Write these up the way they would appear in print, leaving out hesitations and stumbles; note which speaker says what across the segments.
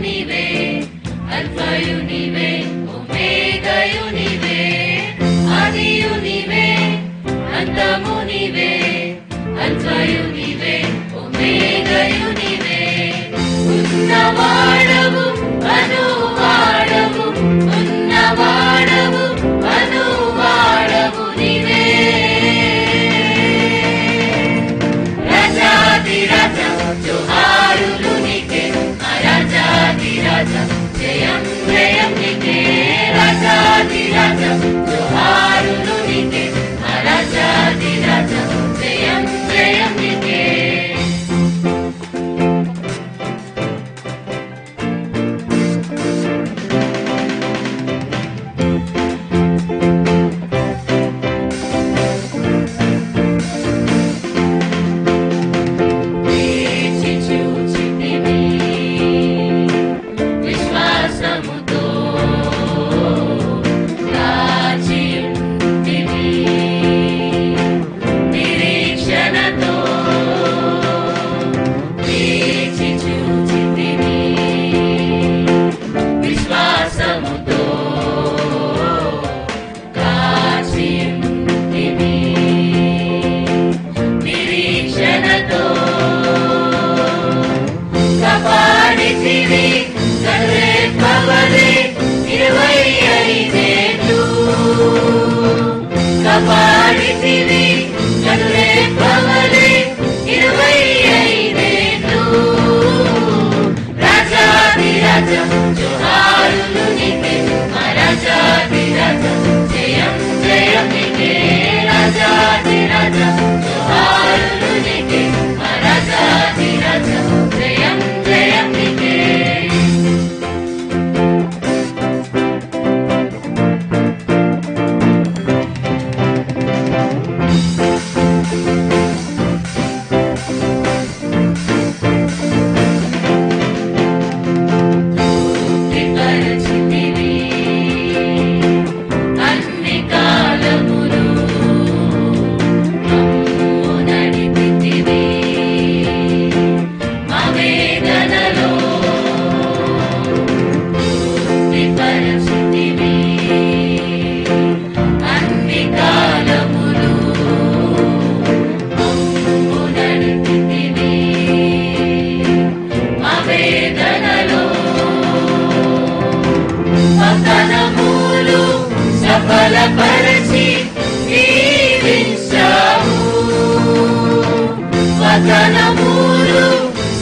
Speaker 1: నీవే, అల్ఫాయు నీవే, ఒమేగాయు నీవే, ఆదియు నీవే, అంతము నీవే, అల్ఫాయు నీవే, ఒమేగాయు నీవే. ఉన్నవాడవు అనువాడవు, ఉన్నవాడవు అనువాడవు నీవే. రాజాధిరాజ జోహారులు నీకే, రాజాధిరాజ జయం జయం నీకే. రాజాధిరాజ జోహారులు నీకే, రాజాధిరాజ జయం జయం నీకే.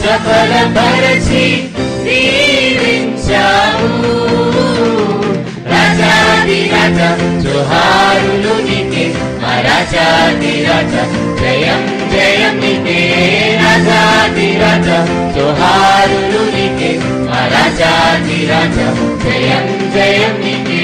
Speaker 1: సఫలపరచి దీవించావు. రాజాధిరాజ జోహారులు నీకే, రాజాధిరాజ జయం జయం నీకే. రాజాధిరాజ జోహారులు నీకే, రాజాధిరాజ జయం జయం నీకే.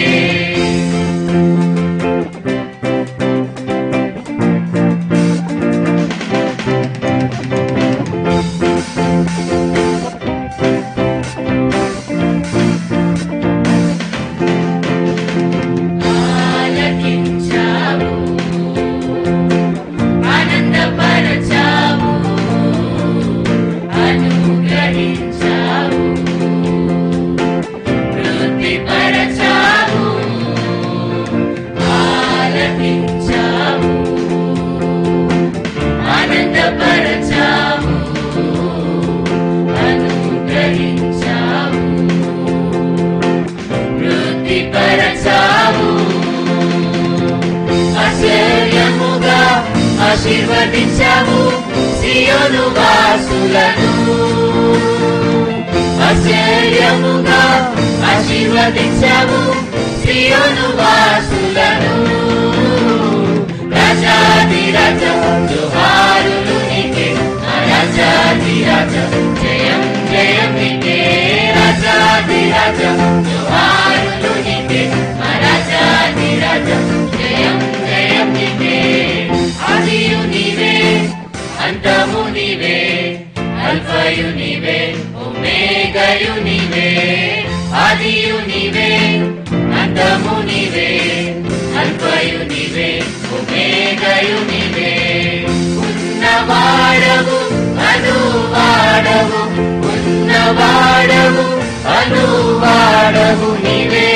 Speaker 1: ఆశీర్వదించావు సియోను వాసులను, ఆశ్చర్యముగా ఆశీర్వదించావు సియోను వాసులను. రాజాధిరాజ జోహారులు నీకే, రాజాధిరాజ జయం జయం నీకే. రాజాధిరాజ జోహారులు నీకే, రాజాధిరాజ జయం జయం నీకే. ఆదియు నీవే, అంతము నీవే, అల్ఫాయు నీవే, ఒమేగాయు నీవే. ఆదియు నీవే, అంతము నీవే, అల్ఫాయు నీవే, ఒమేగాయు నీవే. ఉన్నవాడవు అనువాడవు, ఉన్నవాడవు అనువాడవు నీవే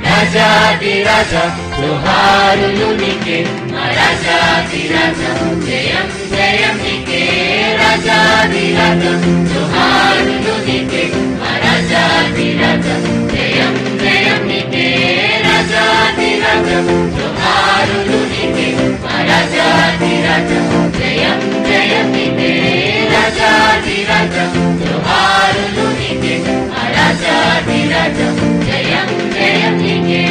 Speaker 1: రాజాధిరాజ జోహారులు నీకే మా రాజాధిరాజ జయం జయం నీకే రాజాధిరాజ జోహారులు నీకే మా రాజాధిరాజ జయం జయం నీకే రాజాధిరాజ జోహారులు నీకే మా రాజాధిరాజ జయం జయం నీకే రాజాధిరాజ జోహారులు నీకే మా రాజాధిరాజ జయం జయం నీకే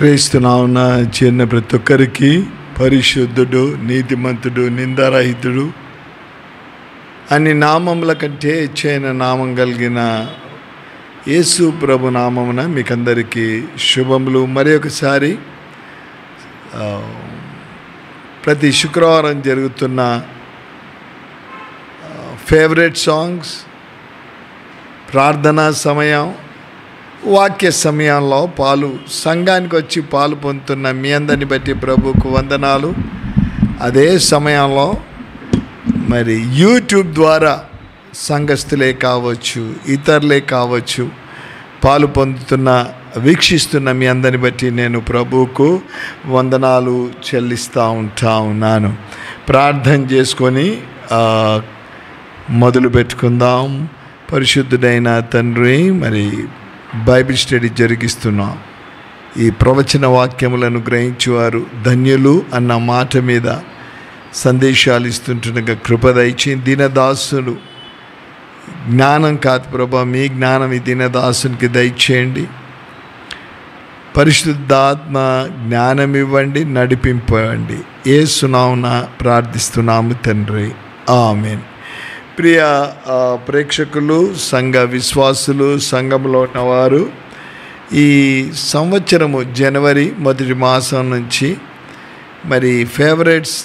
Speaker 2: క్రీస్తునామున చేరిన ప్రతి ఒక్కరికి పరిశుద్ధుడు, నీతిమంతుడు, నిందారహితుడు అన్ని నామముల కంటే హెచ్చైన నామం కలిగిన యేసు ప్రభు నామమున మీకందరికీ శుభములు. మరి ఒకసారి ప్రతి శుక్రవారం జరుగుతున్న ఫేవరెట్ సాంగ్స్, ప్రార్థనా సమయం, వాక్య సమయంలో సంఘానికి వచ్చి పాలు పొందుతున్న మీ అందరిని బట్టి ప్రభువుకు వందనాలు. అదే సమయంలో మరి యూట్యూబ్ ద్వారా సంఘస్థులే కావచ్చు, ఇతరులే కావచ్చు, పాలు పొందుతున్న వీక్షిస్తున్న మీ అందరిని బట్టి నేను ప్రభువుకు వందనాలు చెల్లిస్తూ ఉన్నాను. ప్రార్థన చేసుకొని మొదలు పెట్టుకుందాం. పరిశుద్ధుడైన తండ్రి, మరి బైబిల్ స్టడీ జరిగిస్తున్నాం. ఈ ప్రవచన వాక్యములను గ్రహించేవారు ధన్యులు అన్న మాట మీద సందేశాలు ఇస్తుంటుండగా కృప దయచేయండి. దీనదాసుడు జ్ఞానం కాదు ప్రభా, మీ జ్ఞానం ఈ దీనదాసునికి దయచేయండి. పరిశుద్ధాత్మ జ్ఞానం ఇవ్వండి, నడిపింపండి. యేసు నామమున ప్రార్థిస్తున్నాము తండ్రి, ఆమేన్. ప్రియ ప్రేక్షకులు, సంఘ విశ్వాసులు, సంఘంలో ఉన్నవారు, ఈ సంవత్సరము జనవరి మొదటి మాసం నుంచి మరి favourites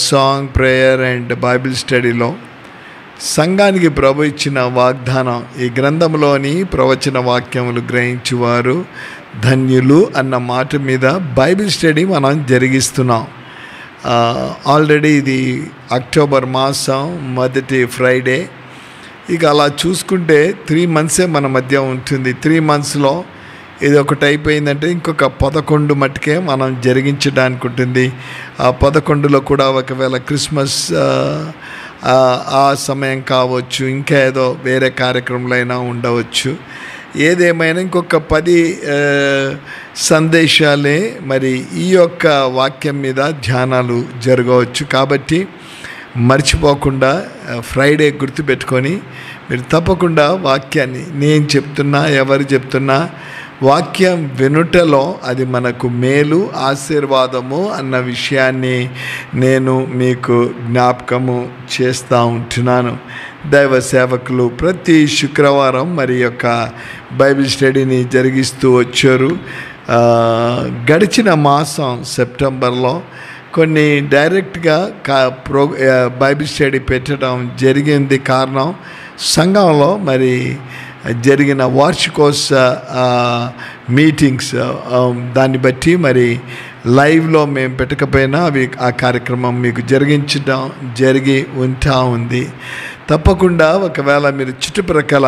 Speaker 2: song, prayer and Bible స్టడీలో సంఘానికి ప్రభు ఇచ్చిన వాగ్దానం, ఈ గ్రంథంలోని ప్రవచన వాక్యములు గ్రహించేవారు ధన్యులు అన్న మాట మీద బైబిల్ స్టడీ మనం జరిగిస్తున్నాం. ఆల్రెడీ ఇది అక్టోబర్ మాసం మొదటి ఫ్రైడే. ఇక అలా చూసుకుంటే 3 monthsే మన మధ్య ఉంటుంది. 3 monthsలో ఇది ఒకటి అయిపోయిందంటే ఇంకొక 11 మట్టుకే మనం జరిగించడానికి ఉంటుంది. ఆ 11లో కూడా ఒకవేళ క్రిస్మస్ ఆ సమయం కావచ్చు, ఇంకా ఏదో వేరే కార్యక్రమాలు అయినా ఉండవచ్చు. ఏదేమైనా ఇంకొక 10 సందేశాలే మరి ఈ యొక్క వాక్యం మీద ధ్యానాలు జరగవచ్చు. కాబట్టి మర్చిపోకుండా ఫ్రైడే గుర్తుపెట్టుకొని మీరు తప్పకుండా వాక్యాన్ని, నేను చెప్తున్నా ఎవరు చెప్తున్నా, వాక్యం వినుటలో అది మనకు మేలు, ఆశీర్వాదము అన్న విషయాన్ని నేను మీకు జ్ఞాపకము చేస్తూ ఉంటున్నాను. దైవ సేవకులు ప్రతి శుక్రవారం మరి యొక్క బైబిల్ స్టడీని జరిగిస్తూ వచ్చారు. గడిచిన మాసం సెప్టెంబర్లో కొన్ని డైరెక్ట్గా బైబిల్ స్టడీ పెట్టడం జరిగింది. కారణం, సంఘంలో మరి జరిగిన వార్షికోత్సవ మీటింగ్స్, దాన్ని బట్టి మరి లైవ్లో మేము పెట్టకపోయినా అవి ఆ కార్యక్రమం మీకు జరిగి ఉంటా ఉంది. తప్పకుండా ఒకవేళ మీరు చుట్టుప్రక్కల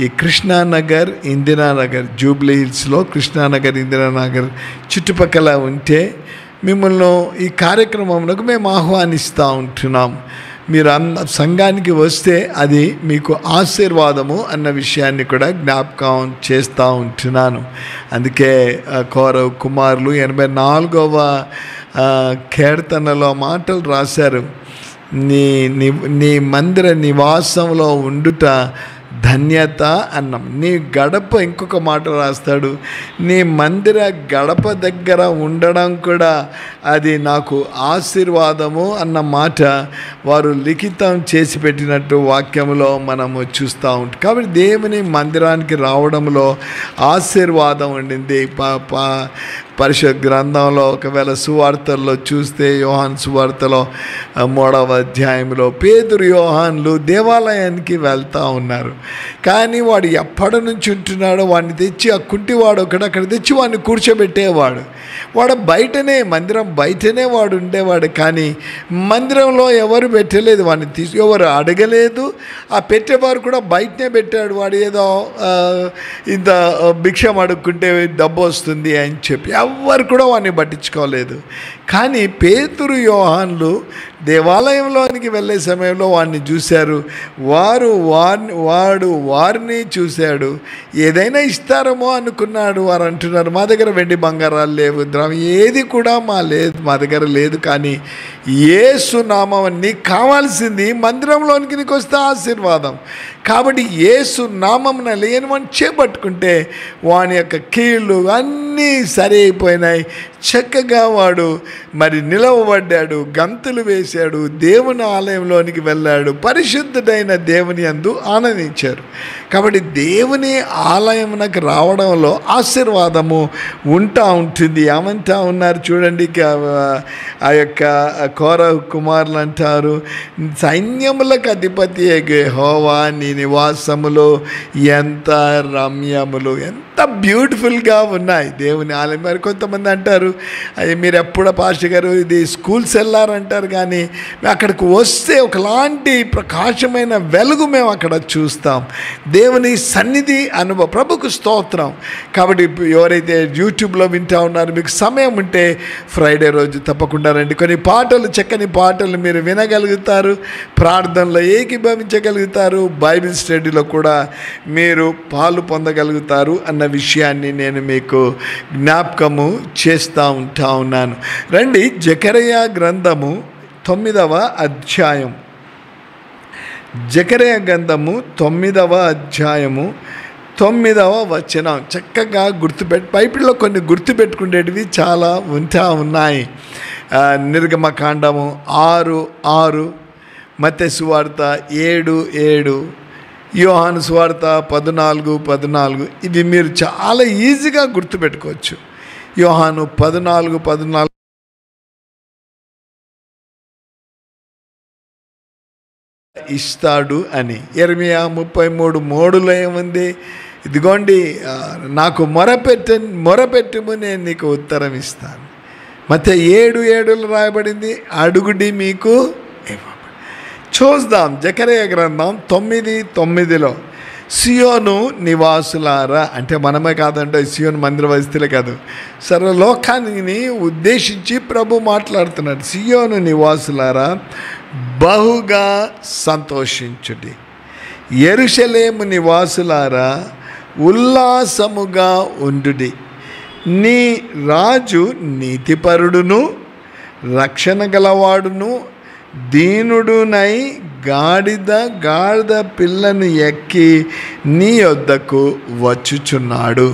Speaker 2: ఈ కృష్ణానగర్, ఇందిరానగర్, జూబ్లీ హిల్స్లో కృష్ణానగర్, ఇందిరానగర్ చుట్టుపక్కల ఉంటే మిమ్మల్ని ఈ కార్యక్రమంలో మేము ఆహ్వానిస్తూ ఉంటున్నాం. మీరు సంఘానికి వస్తే అది మీకు ఆశీర్వాదము అన్న విషయాన్ని కూడా జ్ఞాపకం చేస్తూ ఉంటున్నాను. అందుకే కౌరవ్ కుమారులు 84వ కీర్తనలో మాటలు రాశారు. నీ మందిర నివాసంలో ఉండుట ధన్యత అన్నం. నీ గడప, ఇంకొక మాట రాస్తాడు, నీ మందిర గడప దగ్గర ఉండడం కూడా అది నాకు ఆశీర్వాదము అన్న మాట వారు లిఖితం చేసి పెట్టినట్టు వాక్యంలో మనము చూస్తూ ఉంటాం. కాబట్టి దేవుని మందిరానికి రావడంలో ఆశీర్వాదం ఉండింది. పరిశుద్ధ గ్రంథంలో ఒకవేళ సువార్తల్లో చూస్తే యోహాన్ సువార్తలో 3వ అధ్యాయంలో పేతురు, యోహాన్లు దేవాలయానికి వెళ్తూ ఉన్నారు. కానీ వాడు ఎప్పటి నుంచి ఉంటున్నాడో వాడిని తెచ్చి, ఆ కుంటివాడు అక్కడ తెచ్చి వాడిని కూర్చోబెట్టేవాడు. వాడు బయటనే, మందిరం బయటనే వాడు ఉండేవాడు. కానీ మందిరంలో ఎవరు పెట్టలేదు, వాడిని ఎవరు అడగలేదు. ఆ పెట్టేవారు కూడా బయటనే పెట్టాడు. వాడు ఏదో ఇంత భిక్షం అడుక్కుంటే డబ్బు వస్తుంది అని చెప్పి ఎవ్వరు కూడా వాడిని పట్టించుకోలేదు. కానీ పేతురు, యోహాన్లు దేవాలయంలోనికి వెళ్ళే సమయంలో వాడిని చూశారు. వాడు వారిని చూశాడు. ఏదైనా ఇస్తారేమో అనుకున్నాడు. వారు అంటున్నారు, మా దగ్గర వెండి బంగారాలు లేవు, ద్రవ్యం ఏది కూడా మా దగ్గర లేదు, కానీ యేసు నామం నీకు కావాల్సింది మందిరంలోనికి నీకు వస్తే ఆశీర్వాదం. కాబట్టి యేసు నామమున లేని వాడిని చేపట్టుకుంటే వాని యొక్క కీళ్ళు అన్నీ సరి అయిపోయినాయి. చక్కగా వాడు మరి నిలవబడ్డాడు, గంతులు వేశాడు, దేవుని ఆలయంలోనికి వెళ్ళాడు, పరిశుద్ధుడైన దేవుని యందు ఆనందించారు. కాబట్టి దేవుని ఆలయమునకు రావడంలో ఆశీర్వాదము ఉంటుంది. ఏమంటా ఉన్నారు చూడండి, ఆ యొక్క కోరహు కుమారులు అంటారు, సైన్యములకు అధిపతి యెహోవా నీ నివాసములు ఎంత రమ్యములు, ఎంత బ్యూటిఫుల్గా ఉన్నాయి దేవుని ఆలయం. మరి కొంతమంది అంటారు, అది మీరు ఎప్పుడో పాస్టర్ గారు ఇది స్కూల్స్ వెళ్ళారంటారు, కానీ అక్కడికి వస్తే ఒకలాంటి ప్రకాశమైన వెలుగు మేము అక్కడ చూస్తాం. దేవుని సన్నిధి అనుభవం. ప్రభుకు స్తోత్రం. కాబట్టి ఎవరైతే యూట్యూబ్లో వింటూ ఉన్నారో మీకు సమయం ఉంటే ఫ్రైడే రోజు తప్పకుండా రండి. కొన్ని పాటలు, చక్కని పాటలు మీరు వినగలుగుతారు, ప్రార్థనలో ఏకీభవించగలుగుతారు, బైబిల్ స్టడీలో కూడా మీరు పాలు పొందగలుగుతారు అన్న విషయాన్ని నేను మీకు జ్ఞాపకము చేస్తూ ఉన్నాను. రండి, జకరియా గ్రంథము 9వ అధ్యాయం. జకరియా గ్రంథము 9వ అధ్యాయము 9వ వచనం. చక్కగా బైబిల్లో కొన్ని గుర్తుపెట్టుకునేటివి చాలా ఉన్నాయి. నిర్గమకాండము 6:6, మత్తయి సువార్త 7:7, యోహాను సువార్త 14:14. ఇవి మీరు చాలా ఈజీగా గుర్తుపెట్టుకోవచ్చు. యోహాను 14:14 ఇస్తాడు అని. యెర్మీయా 33:3 ఏముంది? ఇదిగోండి నాకు మొరపెట్టుము నేను నీకు ఉత్తరం ఇస్తాను. మత్తయి 7:7 రాయబడింది, అడుగుడి మీకు ఇవ్వబడి. చూద్దాం జకరియా గ్రంథం 9:9. సియోను నివాసులారా, అంటే మనమే కాదంటే సియోను మందిర వస్తులే కాదు, సర్వలోకాన్ని ఉద్దేశించి ప్రభు మాట్లాడుతున్నాడు. సియోను నివాసులారా బహుగా సంతోషించుడి, యెరూషలేము నివాసులారా ఉల్లాసముగా ఉండుడి. నీ రాజు నీతిపరుడును రక్షణ గలవాడును దీనుడునై గాడిద పిల్లను ఎక్కి నీ యొద్దకు వచ్చుచున్నాడు.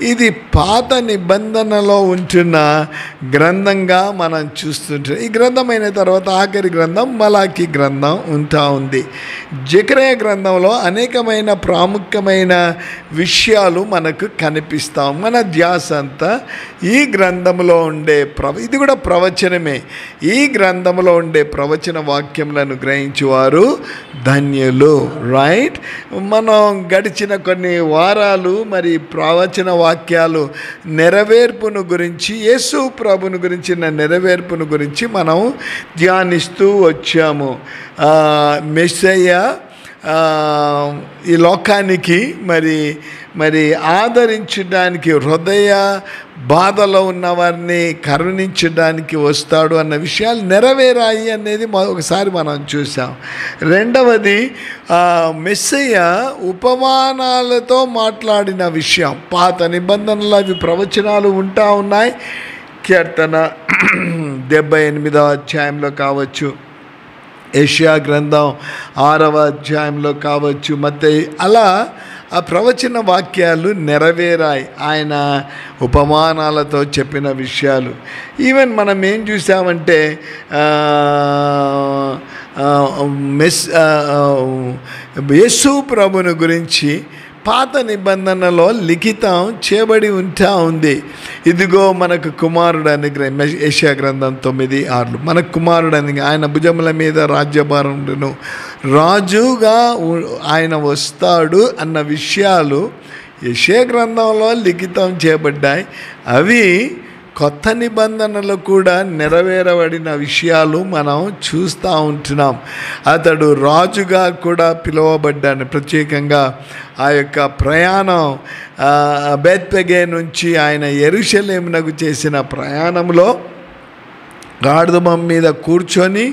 Speaker 2: ఇది పాత నిబంధనలో ఉంటున్న గ్రంథంగా మనం చూస్తుంటాం. ఈ గ్రంథం అయిన తర్వాత ఆఖరి గ్రంథం మలాకి గ్రంథం ఉంది. జకరియా గ్రంథంలో అనేకమైన ప్రాముఖ్యమైన విషయాలు మనకు కనిపిస్తాం. మన ధ్యాస అంతా ఈ గ్రంథంలో ఉండే ఇది కూడా ప్రవచనమే. ఈ గ్రంథంలో ఉండే ప్రవచన వాక్యములను గ్రహించేవారు ధన్యులు. రైట్, మనం గడిచిన కొన్ని వారాలు మరి ప్రవచన వాక్యాలు నెరవేర్పును గురించి, యేసు ప్రభుని గురించిన నెరవేర్పును గురించి మనం ధ్యానిస్తూ వచ్చాము. మెస్సయ్య ఈ లోకానికి మరి ఆదరించడానికి, హృదయ బాధలో ఉన్న వారిని కరుణించడానికి వస్తాడు అన్న విషయాలు నెరవేరాయి అనేది ఒకసారి మనం చూసాం. రెండవది మెస్సయ్య ఉపమానాలతో మాట్లాడిన విషయం. పాత నిబంధనలు అవి ప్రవచనాలు ఉన్నాయి. కీర్తన 78వ అధ్యాయంలో కావచ్చు, యెషయా గ్రంథం 6వ అధ్యాయంలో కావచ్చు, మత్తయి, అలా ఆ ప్రవచన వాక్యాలు నెరవేరాయి ఆయన ఉపమానాలతో చెప్పిన విషయాలు. ఈవెన్ మనం ఏం చూసామంటే యేసు ప్రభుని గురించి పాత నిబంధనలో లిఖితం చేయబడి ఉంది. ఇదిగో మనకు కుమారుడు అనుగ్రహం, యెషయా గ్రంథం 9:6, మనకు కుమారుడు అనుగ్రహం, ఆయన భుజముల మీద రాజ్యభారమును, రాజుగా ఆయన వస్తాడు అన్న విషయాలు యెషయా గ్రంథంలో లిఖితం చేయబడ్డాయి. అవి కొత్త నిబంధనలు కూడా నెరవేరబడిన విషయాలు మనం చూస్తూ ఉంటున్నాం. అతడు రాజుగా కూడా పిలువబడ్డాడు. ప్రత్యేకంగా ఆ యొక్క ప్రయాణం బేత్పగే నుంచి ఆయన యెరూషలేమునకు చేసిన ప్రయాణంలో గాడిద మీద కూర్చొని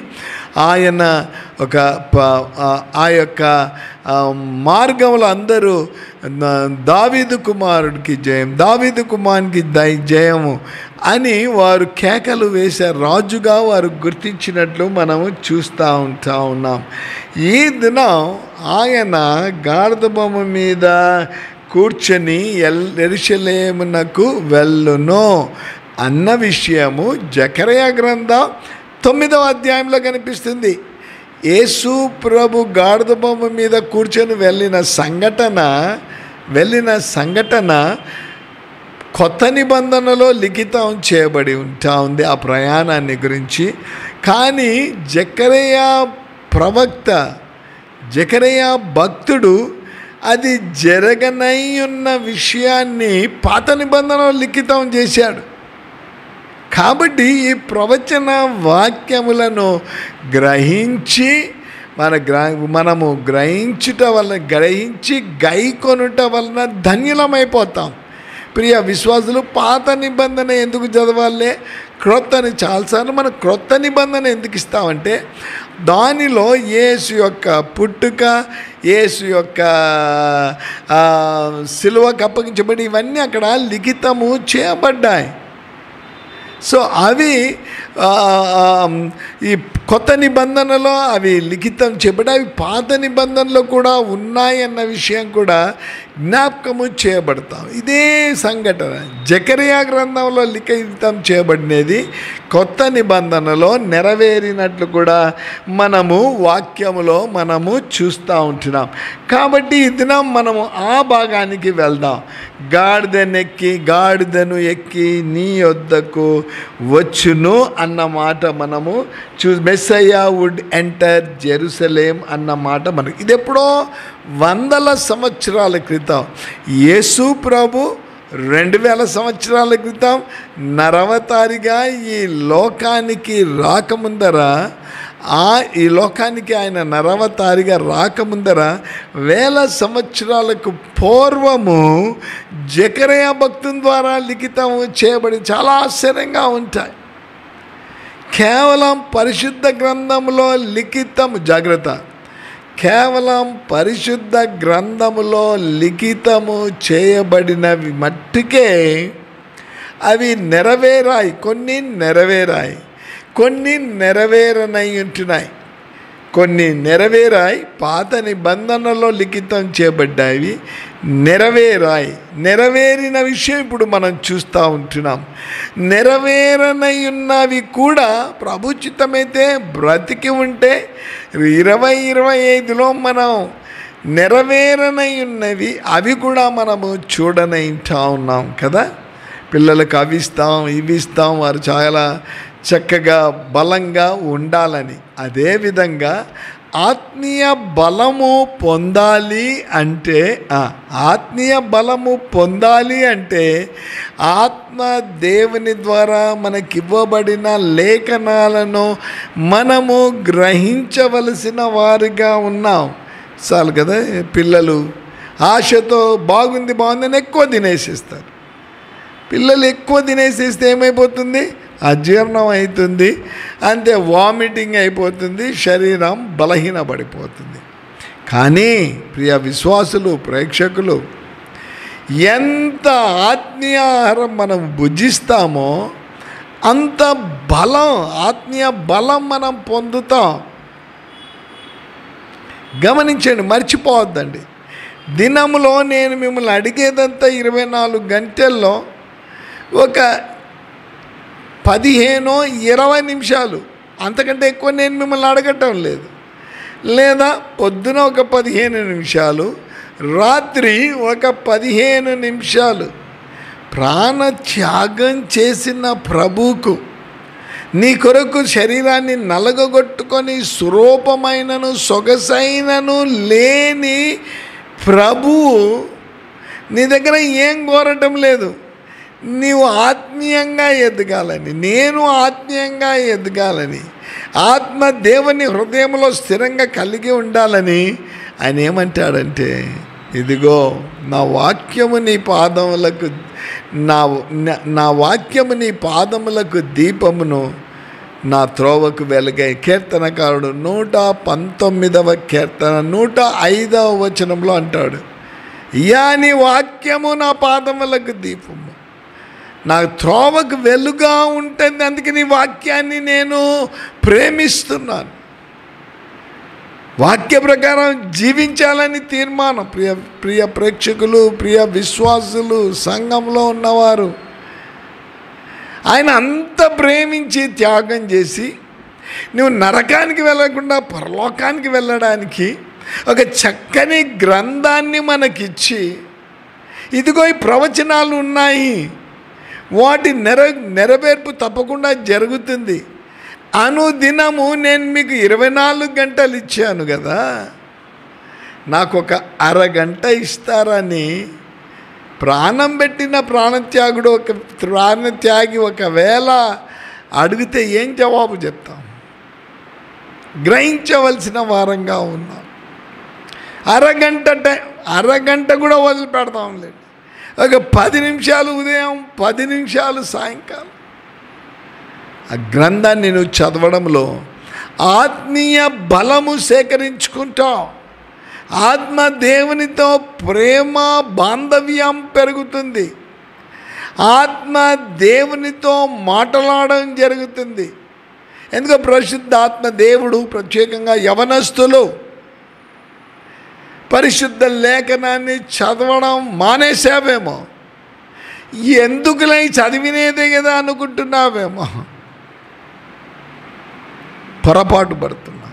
Speaker 2: ఆయన ఆ యొక్క మార్గంలో అందరూ దావీదు కుమారుడికి జయం, దావీదు కుమారునికి జయము అని వారు కేకలు వేశారు. రాజుగా వారు గుర్తించినట్లు మనము చూస్తూ ఉన్నాం. ఈ దినం ఆయన గాడిద బొమ్మ మీద కూర్చొని యెరూషలేమునకు వెళ్ళును అన్న విషయము జకర్యా గ్రంథం 9వ అధ్యాయంలో కనిపిస్తుంది. యేసు ప్రభు గాడిద బొమ్మ మీద కూర్చొని వెళ్ళిన సంఘటన కొత్త నిబంధనలో లిఖితం చేయబడి ఉంది ఆ ప్రయాణాన్ని గురించి. కానీ జకర్యా ప్రవక్త, జకర్యా భక్తుడు అది జరగనయ్యున్న విషయాన్ని పాత నిబంధనలో లిఖితం చేశాడు. కాబట్టి ఈ ప్రవచన వాక్యములను గ్రహించి మనము గ్రహించి గైకొనుట వలన ధన్యులమైపోతాం. ప్రియ విశ్వాసులు, పాత నిబంధన ఎందుకు చదవాలి? క్రొత్తని చాలాసార్లు మనం క్రొత్త నిబంధన ఎందుకు ఇస్తామంటే దానిలో యేసు యొక్క పుట్టుక, యేసు యొక్క సిలువకు అప్పగించబడి ఇవన్నీ అక్కడ లిఖితము చేయబడ్డాయి. సో అవి ఈ కొత్త నిబంధనలో అవి లిఖితం చేయబడి అవి పాత నిబంధనలో కూడా ఉన్నాయన్న విషయం కూడా జ్ఞాపకము చేయబడతాం. ఇదే సంఘటన జకర్యా గ్రంథంలో లిఖితం చేయబడినది కొత్త నిబంధనలో నెరవేరినట్లు కూడా మనము వాక్యములో మనము చూస్తూ ఉంటున్నాం. కాబట్టి ఈ దినం మనము ఆ భాగానికి వెళ్దాం. గాడిదను ఎక్కి నీ యొద్దకు వచ్చును అన్న మాట మనము మెస్సయ్యా వుడ్ ఎంటర్ జెరూసలేం అన్న మాట మనకి ఇది ఎప్పుడో వందల సంవత్సరాల క్రితం యేసు ప్రభు 2000 సంవత్సరాల క్రితం నరవతారిగా ఈ లోకానికి రాకముందర ఈ లోకానికి ఆయన నరవతారిగా రాకముందర 1000 సంవత్సరాలకు పూర్వము జకర్యా భక్తుని ద్వారా లిఖితం చేయబడి చాలా ఆశ్చర్యంగా ఉంటాయి. కేవలం పరిశుద్ధ గ్రంథంలో లిఖితము కేవలం పరిశుద్ధ గ్రంథములో లిఖితము చేయబడినవి మట్టుకే అవి నెరవేరాయి. కొన్ని నెరవేరనై ఉంటున్నాయి, కొన్ని నెరవేరాయి. పాత నిబంధనలో లిఖితం చేయబడ్డాయి, నెరవేరిన విషయం ఇప్పుడు మనం చూస్తూ ఉంటున్నాం. నెరవేరనై ఉన్నవి కూడా ప్రభుచితమైతే బ్రతికి ఉంటే 2025లో మనం నెరవేరనై ఉన్నవి అవి కూడా మనము చూడనైంటా ఉన్నాం కదా. పిల్లలకు అవి ఇస్తాం వారు చాలా చక్కగా బలంగా ఉండాలని. అదేవిధంగా ఆత్మీయ బలము పొందాలి అంటే ఆత్మ దేవుని ద్వారా మనకివ్వబడిన లేఖనాలను మనము గ్రహించవలసిన వారిగా ఉన్నాం. చాలు కదా. పిల్లలు ఆశతో బాగుందని ఎక్కువ తినేసేస్తారు. పిల్లలు ఎక్కువ తినేసేస్తే ఏమైపోతుంది? అజీర్ణం అవుతుంది, అంతే వామిటింగ్ అయిపోతుంది, శరీరం బలహీనపడిపోతుంది. కానీ ప్రియ విశ్వాసులు, ప్రేక్షకులు, ఎంత ఆత్మీయ ఆహారం మనం భుజిస్తామో అంత ఆత్మీయ బలం మనం పొందుతాం. గమనించండి, మర్చిపోవద్దండి. దినములో నేను మిమ్మల్ని అడిగేదంతా 24 గంటల్లో ఒక 15-20 నిమిషాలు, అంతకంటే ఎక్కువ నేను మిమ్మల్ని అడగటం లేదు. లేదా పొద్దున ఒక 15 నిమిషాలు, రాత్రి ఒక 15 నిమిషాలు ప్రాణత్యాగం చేసిన ప్రభువుకు, నీ కొరకు శరీరాన్ని నలగొట్టుకొని సురూపమైనను సొగసైనను లేని ప్రభువు నీ దగ్గర ఏం కోరటం లేదు. నీవు ఆత్మీయంగా ఎదగాలని, నేను ఆత్మీయంగా ఎదగాలని, ఆత్మ దేవుని హృదయంలో స్థిరంగా కలిగి ఉండాలని ఆయన ఏమంటాడంటే, ఇదిగో నా వాక్యము నీ పాదములకు దీపమును, నా త్రోవకు వెలుగై. కీర్తనకారుడు 119వ కీర్తన 105వ వచనంలో అంటాడు, యా నీ వాక్యము నా పాదములకు దీపము, నా త్రోవకు వెలుగా ఉంటుంది, అందుకే నీ వాక్యాన్ని నేను ప్రేమిస్తున్నాను. వాక్య ప్రకారం జీవించాలని తీర్మానం. ప్రియ ప్రేక్షకులు, ప్రియ విశ్వాసులు, సంఘంలో ఉన్నవారు, ఆయన అంత ప్రేమించి త్యాగం చేసి నువ్వు నరకానికి వెళ్ళకుండా పరలోకానికి వెళ్ళడానికి ఒక చక్కని గ్రంథాన్ని మనకిచ్చి, ఇదిగో ఈ ప్రవచనాలు ఉన్నాయి, వాటి నెరవేర్పు తప్పకుండా జరుగుతుంది, అనుదినము నేను మీకు 24 గంటలు ఇచ్చాను కదా, నాకు ఒక అరగంట ఇస్తారని ప్రాణం పెట్టిన ప్రాణత్యాగి ఒకవేళ అడిగితే ఏం జవాబు చెప్తాం? గ్రహించవలసిన వారంగా ఉన్నాం. అరగంట కూడా వదిలిపెడతాం లేదు. ఒక 10 నిమిషాలు ఉదయం, 10 నిమిషాలు సాయంకాలం ఆ గ్రంథాన్ని నువ్వు చదవడంలో ఆత్మీయ బలము సేకరించుకుంటావు. ఆత్మ దేవునితో ప్రేమ బాంధవ్యం పెరుగుతుంది. ఆత్మ దేవునితో మాట్లాడడం జరుగుతుంది. ఎందుకో పరిశుద్ధాత్మ దేవుడు ప్రత్యేకంగా యవనస్తులు పరిశుద్ధ లేఖనాన్ని చదవడం మానేసావేమో, ఎందుకులై చదివినేదే కదా అనుకుంటున్నావేమో, పొరపాటు పడుతున్నా.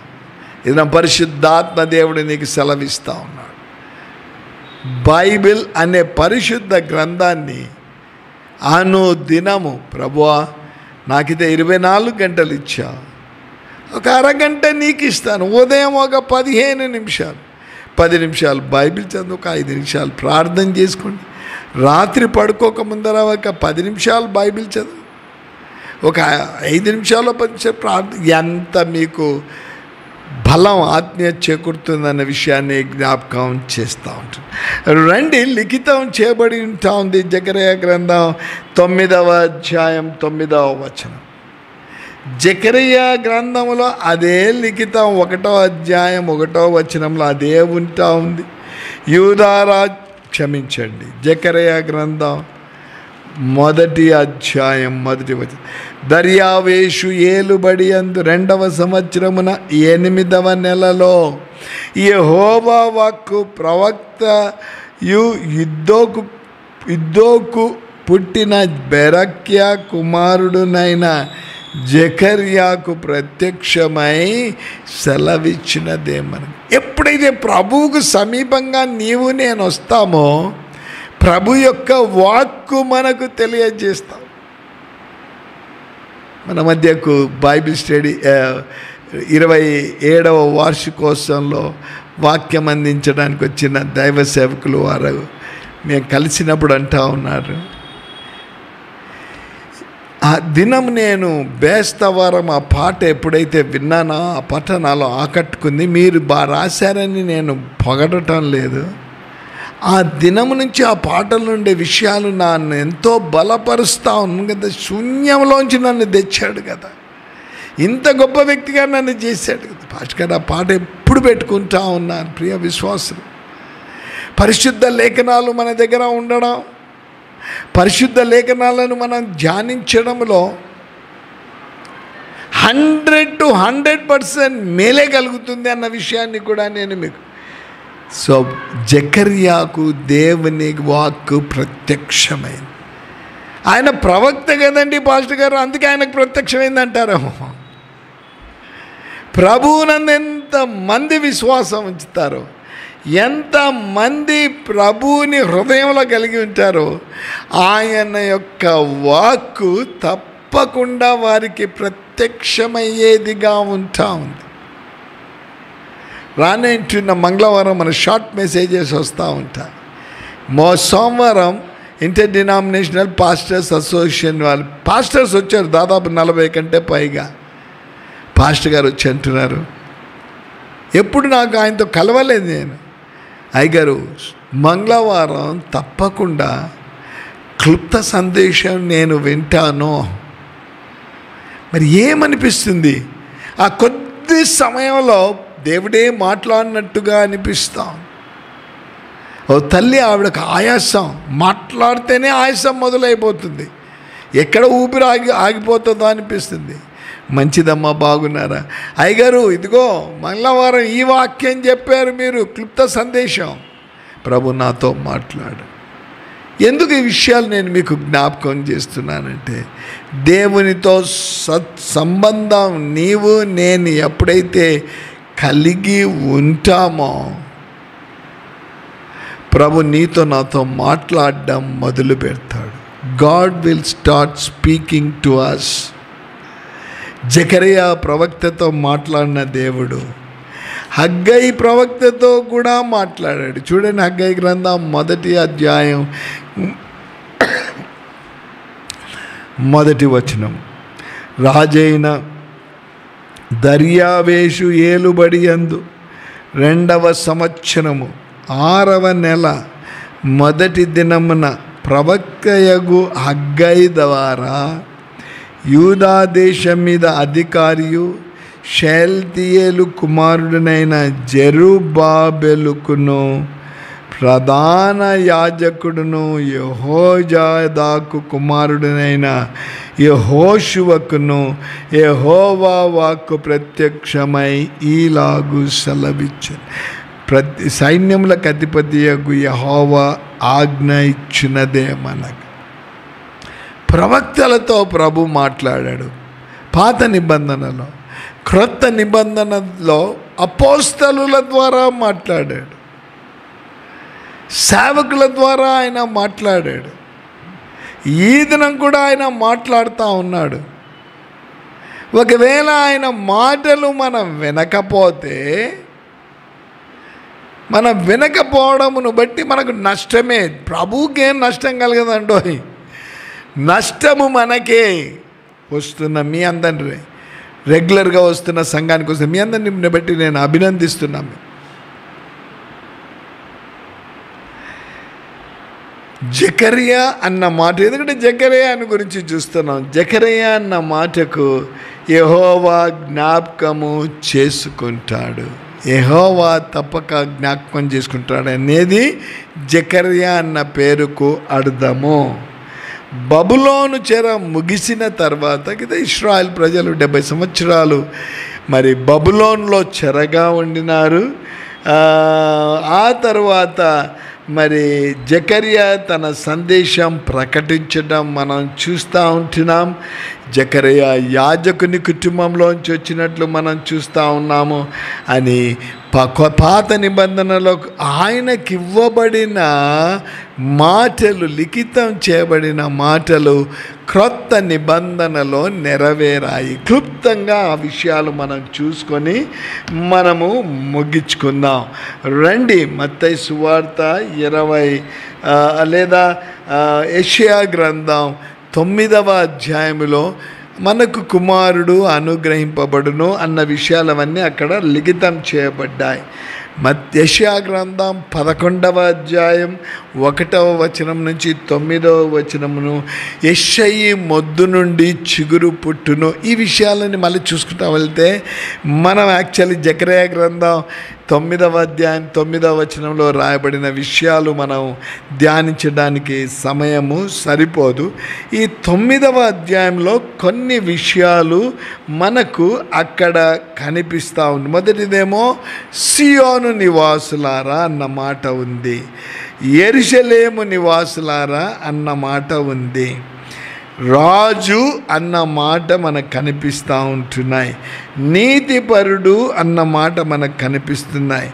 Speaker 2: ఇది నా పరిశుద్ధాత్మ దేవుడు నీకు సెలవిస్తూ ఉన్నాడు. బైబిల్ అనే పరిశుద్ధ గ్రంథాన్ని అనుదినము, ప్రభువా నాకితే 24 గంటలు ఇచ్చా, ఒక అరగంట నీకు ఇస్తాను. ఉదయం ఒక 15 నిమిషాలు, 10 నిమిషాలు బైబిల్ చదువు, ఒక 5 నిమిషాలు ప్రార్థన చేసుకోండి. రాత్రి పడుకోక ముందర ఒక 10 నిమిషాలు బైబిల్ చదువు, ఒక 5 నిమిషాలు 10 నిమిషాలు ప్రార్థన. ఎంత మీకు బలం ఆత్మీయత చేకూరుతుందన్న విషయాన్ని జ్ఞాపకం చేస్తూ ఉంటుంది. రండి, లిఖితం చేయబడి ఉంటా ఉంది జకరియా గ్రంథం 9వ అధ్యాయం 9వ వచనం. జకరియా గ్రంథంలో అదే లిఖితం 1వ అధ్యాయం 1వ వచనంలో అదే ఉంటా ఉంది. జకరియా గ్రంథం 1వ అధ్యాయం 1వ వచనం. దర్యావేషు ఏలుబడి అందు 2వ సంవత్సరమున 8వ నెలలో యెహోవా వాక్కు ప్రవక్త ఇద్దోకు పుట్టిన బెరక్యా కుమారుడునైన జకర్యాకు ప్రత్యక్షమై సెలవిచ్చినదేమని. ఎప్పుడైతే ప్రభువుకు సమీపంగా నీవు నేను వస్తామో ప్రభు యొక్క వాక్కు మనకు తెలియజేస్తాం. మన మధ్యకు బైబిల్ స్టడీ 27వ వార్షికోత్సవంలో వాక్యం అందించడానికి వచ్చిన దైవ సేవకులు వారు మేము కలిసినప్పుడు అంటూ ఉన్నారు, ఆ దినం నేను బేస్తవారం ఆ పాట ఎప్పుడైతే విన్నానో ఆ పాట నాలో ఆకట్టుకుంది. మీరు బాగా రాశారని నేను పొగడటం లేదు, ఆ దినము నుంచి ఆ పాటలు ఉండే విషయాలు నన్ను ఎంతో బలపరుస్తూ ఉన్నాను కదా. శూన్యంలోంచి నన్ను తెచ్చాడు కదా, ఇంత గొప్ప వ్యక్తిగా నన్ను చేశాడు కదా. పాస్టర్ ఆ పాట ఎప్పుడు పెట్టుకుంటా ఉన్నాను. ప్రియ విశ్వాసులు, పరిశుద్ధ లేఖనాలు మన దగ్గర ఉండడం, పరిశుద్ధ లేఖనాలను మనం ధ్యానించడంలో 100 to 100% మేలే కలుగుతుంది అన్న విషయాన్ని కూడా నేను మీకు. సో జకర్యాకు దేవుని వాక్కు ప్రత్యక్షమైంది. ఆయన ప్రవక్త కదండి పాస్టర్ గారు, అందుకే ఆయనకు ప్రత్యక్షమైంది అంటారు. ప్రభువునందు ఎంతమంది విశ్వాసం ఉంచుతారో, ఎంతమంది ప్రభువుని హృదయంలో కలిగి ఉంటారో ఆయన యొక్క వాక్కు తప్పకుండా వారికి ప్రత్యక్షమయ్యేదిగా ఉంటా ఉంది. రానంటున్న మంగళవారం మన షార్ట్ మెసేజెస్ వస్తూ ఉంటాయి. సోమవారం ఇంటర్ డినామినేషనల్ పాస్టర్స్ అసోసియేషన్ వాళ్ళు పాస్టర్స్ వచ్చారు, దాదాపు 40 కంటే పైగా పాస్టర్ గారు వచ్చి అంటున్నారు, ఎప్పుడు నాకు ఆయనతో కలవలేదు నేను, అయ్యగారు మంగళవారం తప్పకుండా క్లుప్త సందేశం నేను వింటాను, మరి ఏమనిపిస్తుంది? ఆ కొద్ది సమయంలో దేవుడే మాట్లాడినట్టుగా అనిపిస్తాం. ఓ తల్లి, ఆవిడకు ఆయాసం, మాట్లాడితేనే ఆయాసం మొదలైపోతుంది. ఎక్కడ ఊపిరి ఆగిపోతుందో అనిపిస్తుంది. మంచిదమ్మా, బాగున్నారా? అయ్యగారు, ఇదిగో మంగళవారం ఈ వాక్యం చెప్పారు మీరు, క్లుప్త సందేశం. ప్రభు నాతో మాట్లాడు. ఎందుకు ఈ విషయాలు నేను మీకు జ్ఞాపకం చేస్తున్నానంటే, దేవునితో సంబంధం నీవు నేను ఎప్పుడైతే కలిగి ఉంటామో, ప్రభు నీతో నాతో మాట్లాడడం మొదలు పెడతాడు. God will start speaking to us. జకరియా ప్రవక్తతో మాట్లాడిన దేవుడు హగ్గై ప్రవక్తతో కూడా మాట్లాడాడు. చూడండి, హగ్గై గ్రంథం 1వ అధ్యాయం 1వ వచనం. రాజైన దర్యావేషు ఏలుబడి యందు 2వ సంవత్సరము 6వ నెల 1వ దినమున ప్రవక్తయగు హగ్గై ద్వారా యూదా దేశం మీద అధికారియు షెల్తీయేలు కుమారుడనైన జెరుబ్బాబెలుకును ప్రధాన యాజకుడును యెహోజాదాకు కుమారుడనైన యెహోషువకును యెహోవా వాక్కు ప్రత్యక్షమై ఈలాగు సెలవిచ్చెను. సైన్యములకు అధిపతియగు యెహోవా ఆజ్ఞ ఇచ్చినదేమనగా. ప్రవక్తలతో ప్రభు మాట్లాడాడు పాత నిబంధనలో. క్రొత్త నిబంధనలో అపోస్తలుల ద్వారా మాట్లాడాడు, సేవకుల ద్వారా ఆయన మాట్లాడాడు. ఈ దినం కూడా ఆయన మాట్లాడుతూ ఉన్నాడు. ఒకవేళ ఆయన మాటలు మనం వినకపోతే, మనం వినకపోవడమును బట్టి మనకు నష్టమే. ప్రభువుకేం నష్టం కలగదండోయ్, నష్టము మనకే. వస్తున్న మీ అందరి రెగ్యులర్గా వస్తున్న సంఘానికి వస్తున్న మీ అందరిని బట్టి నేను అభినందిస్తున్నాను. జకరియా అన్న మాట, ఎందుకంటే జకరియా అని గురించి చూస్తున్నాం. జకరియా అన్న మాటకు యెహోవా జ్ఞాపకము చేసుకుంటాడు, యెహోవా తప్పక జ్ఞాపకం చేసుకుంటాడు అనేది జకరియా అన్న పేరుకు అర్థము. బబులోను చెర ముగిసిన తర్వాత కదా ఇశ్రాయేల్ ప్రజలు 70 సంవత్సరాలు మరి బబులోన్లో చెరగా ఉండినారు. ఆ తర్వాత మరి జకరియా తన సందేశం ప్రకటించడం మనం చూస్తూ ఉంటున్నాం. జకరియా యాజకుని కుటుంబంలోంచి వచ్చినట్లు మనం చూస్తూ ఉన్నాము అని పాత నిబంధనలో ఆయనకి ఇవ్వబడిన మాటలు, లిఖితం చేయబడిన మాటలు క్రొత్త నిబంధనలో నెరవేరాయి. క్లుప్తంగా ఆ విషయాలు మనం చూసుకొని మనము ముగించుకుందాం. రండి, మత్తయి సువార్త 20 లేదా యెషయా గ్రంథం 9వ అధ్యాయంలో మనకు కుమారుడు అనుగ్రహింపబడును అన్న విషయాలవన్నీ అక్కడ లిఖితం చేయబడ్డాయి. యెషయా గ్రంథం 11వ అధ్యాయం 1వ వచనం నుంచి 9వ వచనమును యెషయి మొద్దు నుండి చిగురు పుట్టును, ఈ విషయాలని మళ్ళీ చూసుకుంటూ వెళ్తే మనం యాక్చువల్లీ జకరియా గ్రంథం 9వ అధ్యాయం 9వ వచనంలో రాయబడిన విషయాలు మనం ధ్యానించడానికి సమయము సరిపోదు. ఈ 9వ అధ్యాయంలో కొన్ని విషయాలు మనకు అక్కడ కనిపిస్తూ ఉంది. మొదటిదేమో సియోను నివాసులారా అన్న మాట ఉంది, యెరూషలేము నివాసులారా అన్న మాట ఉంది, రాజు అన్న మాట మనకు కనిపిస్తూ ఉంటున్నాయి, నీతిపరుడు అన్న మాట మనకు కనిపిస్తున్నాయి,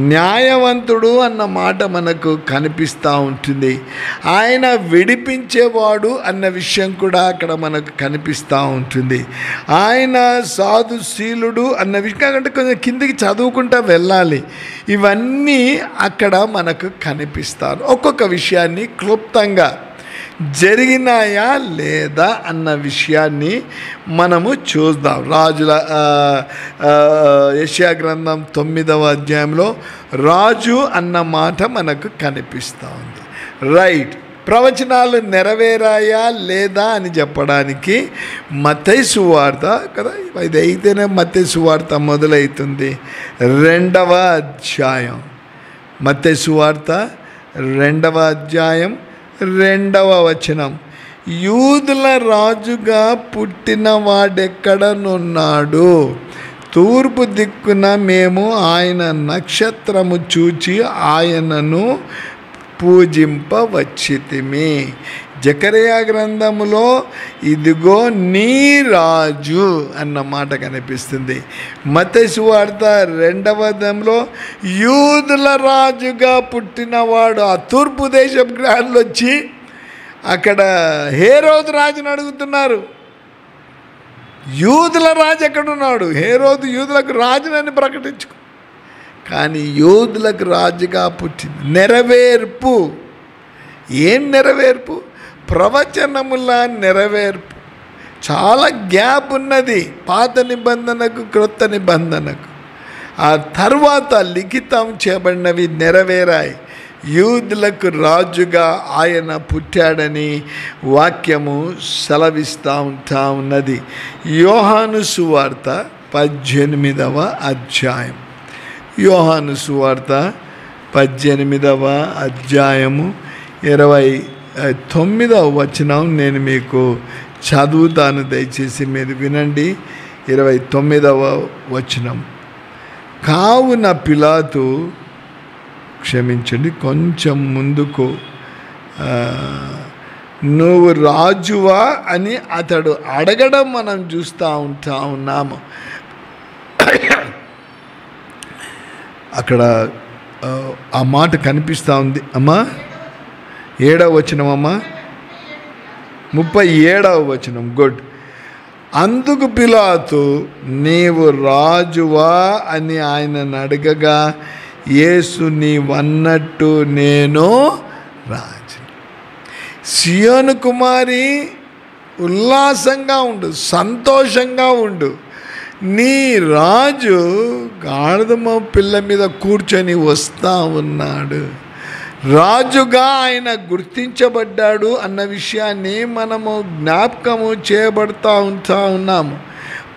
Speaker 2: న్యాయవంతుడు అన్న మాట మనకు కనిపిస్తూ ఉంటుంది, ఆయన విడిపించేవాడు అన్న విషయం కూడా అక్కడ మనకు కనిపిస్తూ ఉంటుంది, ఆయన సాధుశీలుడు అన్న విషయం అంటే కొంచెం కిందికి చదువుకుంటూ వెళ్ళాలి. ఇవన్నీ అక్కడ మనకు కనిపిస్తారు. ఒక్కొక్క విషయాన్ని క్లుప్తంగా జరిగినాయా లేదా అన్న విషయాన్ని మనము చూద్దాం. రాజుల యెషయా గ్రంథం 9వ అధ్యాయంలో రాజు అన్న మాట మనకు కనిపిస్తూ ఉంది. రైట్, ప్రవచనాలు నెరవేరాయా లేదా అని చెప్పడానికి మత్తయి సువార్త కదా, ఇది అయితేనే మత్తయి సువార్త మొదలవుతుంది. 2వ అధ్యాయం, మత్తయి సువార్త 2వ అధ్యాయం 2వ వచనం. యూదుల రాజుగా పుట్టిన వాడెక్కడనున్నాడు? తూర్పు దిక్కున మేము ఆయన నక్షత్రము చూచి ఆయనను పూజింపవచ్చితిమి. జకరియా గ్రంథములో ఇదిగో నీ రాజు అన్న మాట కనిపిస్తుంది. మత్తయి సువార్త 2వ అధ్యాయంలో యూదుల రాజుగా పుట్టినవాడు. ఆ తూర్పు దేశపు జ్ఞానులు వచ్చి అక్కడ హేరోదు రాజుని అడుగుతున్నారు, యూదుల రాజు ఎక్కడున్నాడు? హేరోదు యూదులకు రాజునని ప్రకటించుకో, కానీ యూదులకు రాజుగా పుట్టింది. నెరవేర్పు. ఏం నెరవేర్పు? ప్రవచనముల నెరవేర్పు. చాలా గ్యాప్ ఉన్నది పాత నిబంధనకు క్రొత్త నిబంధనకు. ఆ తర్వాత లిఖితం చేయబడినవి నెరవేరాయి. యూదులకు రాజుగా ఆయన పుట్టాడని వాక్యము సెలవిస్తూ ఉంటా ఉన్నది. యోహాను సువార్త 18వ అధ్యాయం, యోహాను సువార్త 18వ అధ్యాయము 29వ వచనం నేను మీకు చదువుతాను, దయచేసి మీరు వినండి. 29వ వచనం. కావున పిలాతు, క్షమించండి కొంచెం ముందుకు, నువ్వు రాజువా అని అతడు అడగడం మనం చూస్తూ ఉన్నాము. అక్కడ ఆ మాట కనిపిస్తూ ఉంది అమ్మా. 7వ వచనం అమ్మా, 37వ వచనం. గుడ్. అందుకు పిలాతు, నీవు రాజువా అని ఆయనను అడగగా, యేసు నీవన్నట్టు నేను రాజు. సియోను కుమారి ఉల్లాసంగా ఉండు, సంతోషంగా ఉండు, నీ రాజు గాడిదమ్మ పిల్ల మీద కూర్చొని వస్తూ ఉన్నాడు. రాజుగా ఆయన గుర్తించబడ్డాడు అన్న విషయాన్ని మనము జ్ఞాపకము చేయబడుతూ ఉన్నాము.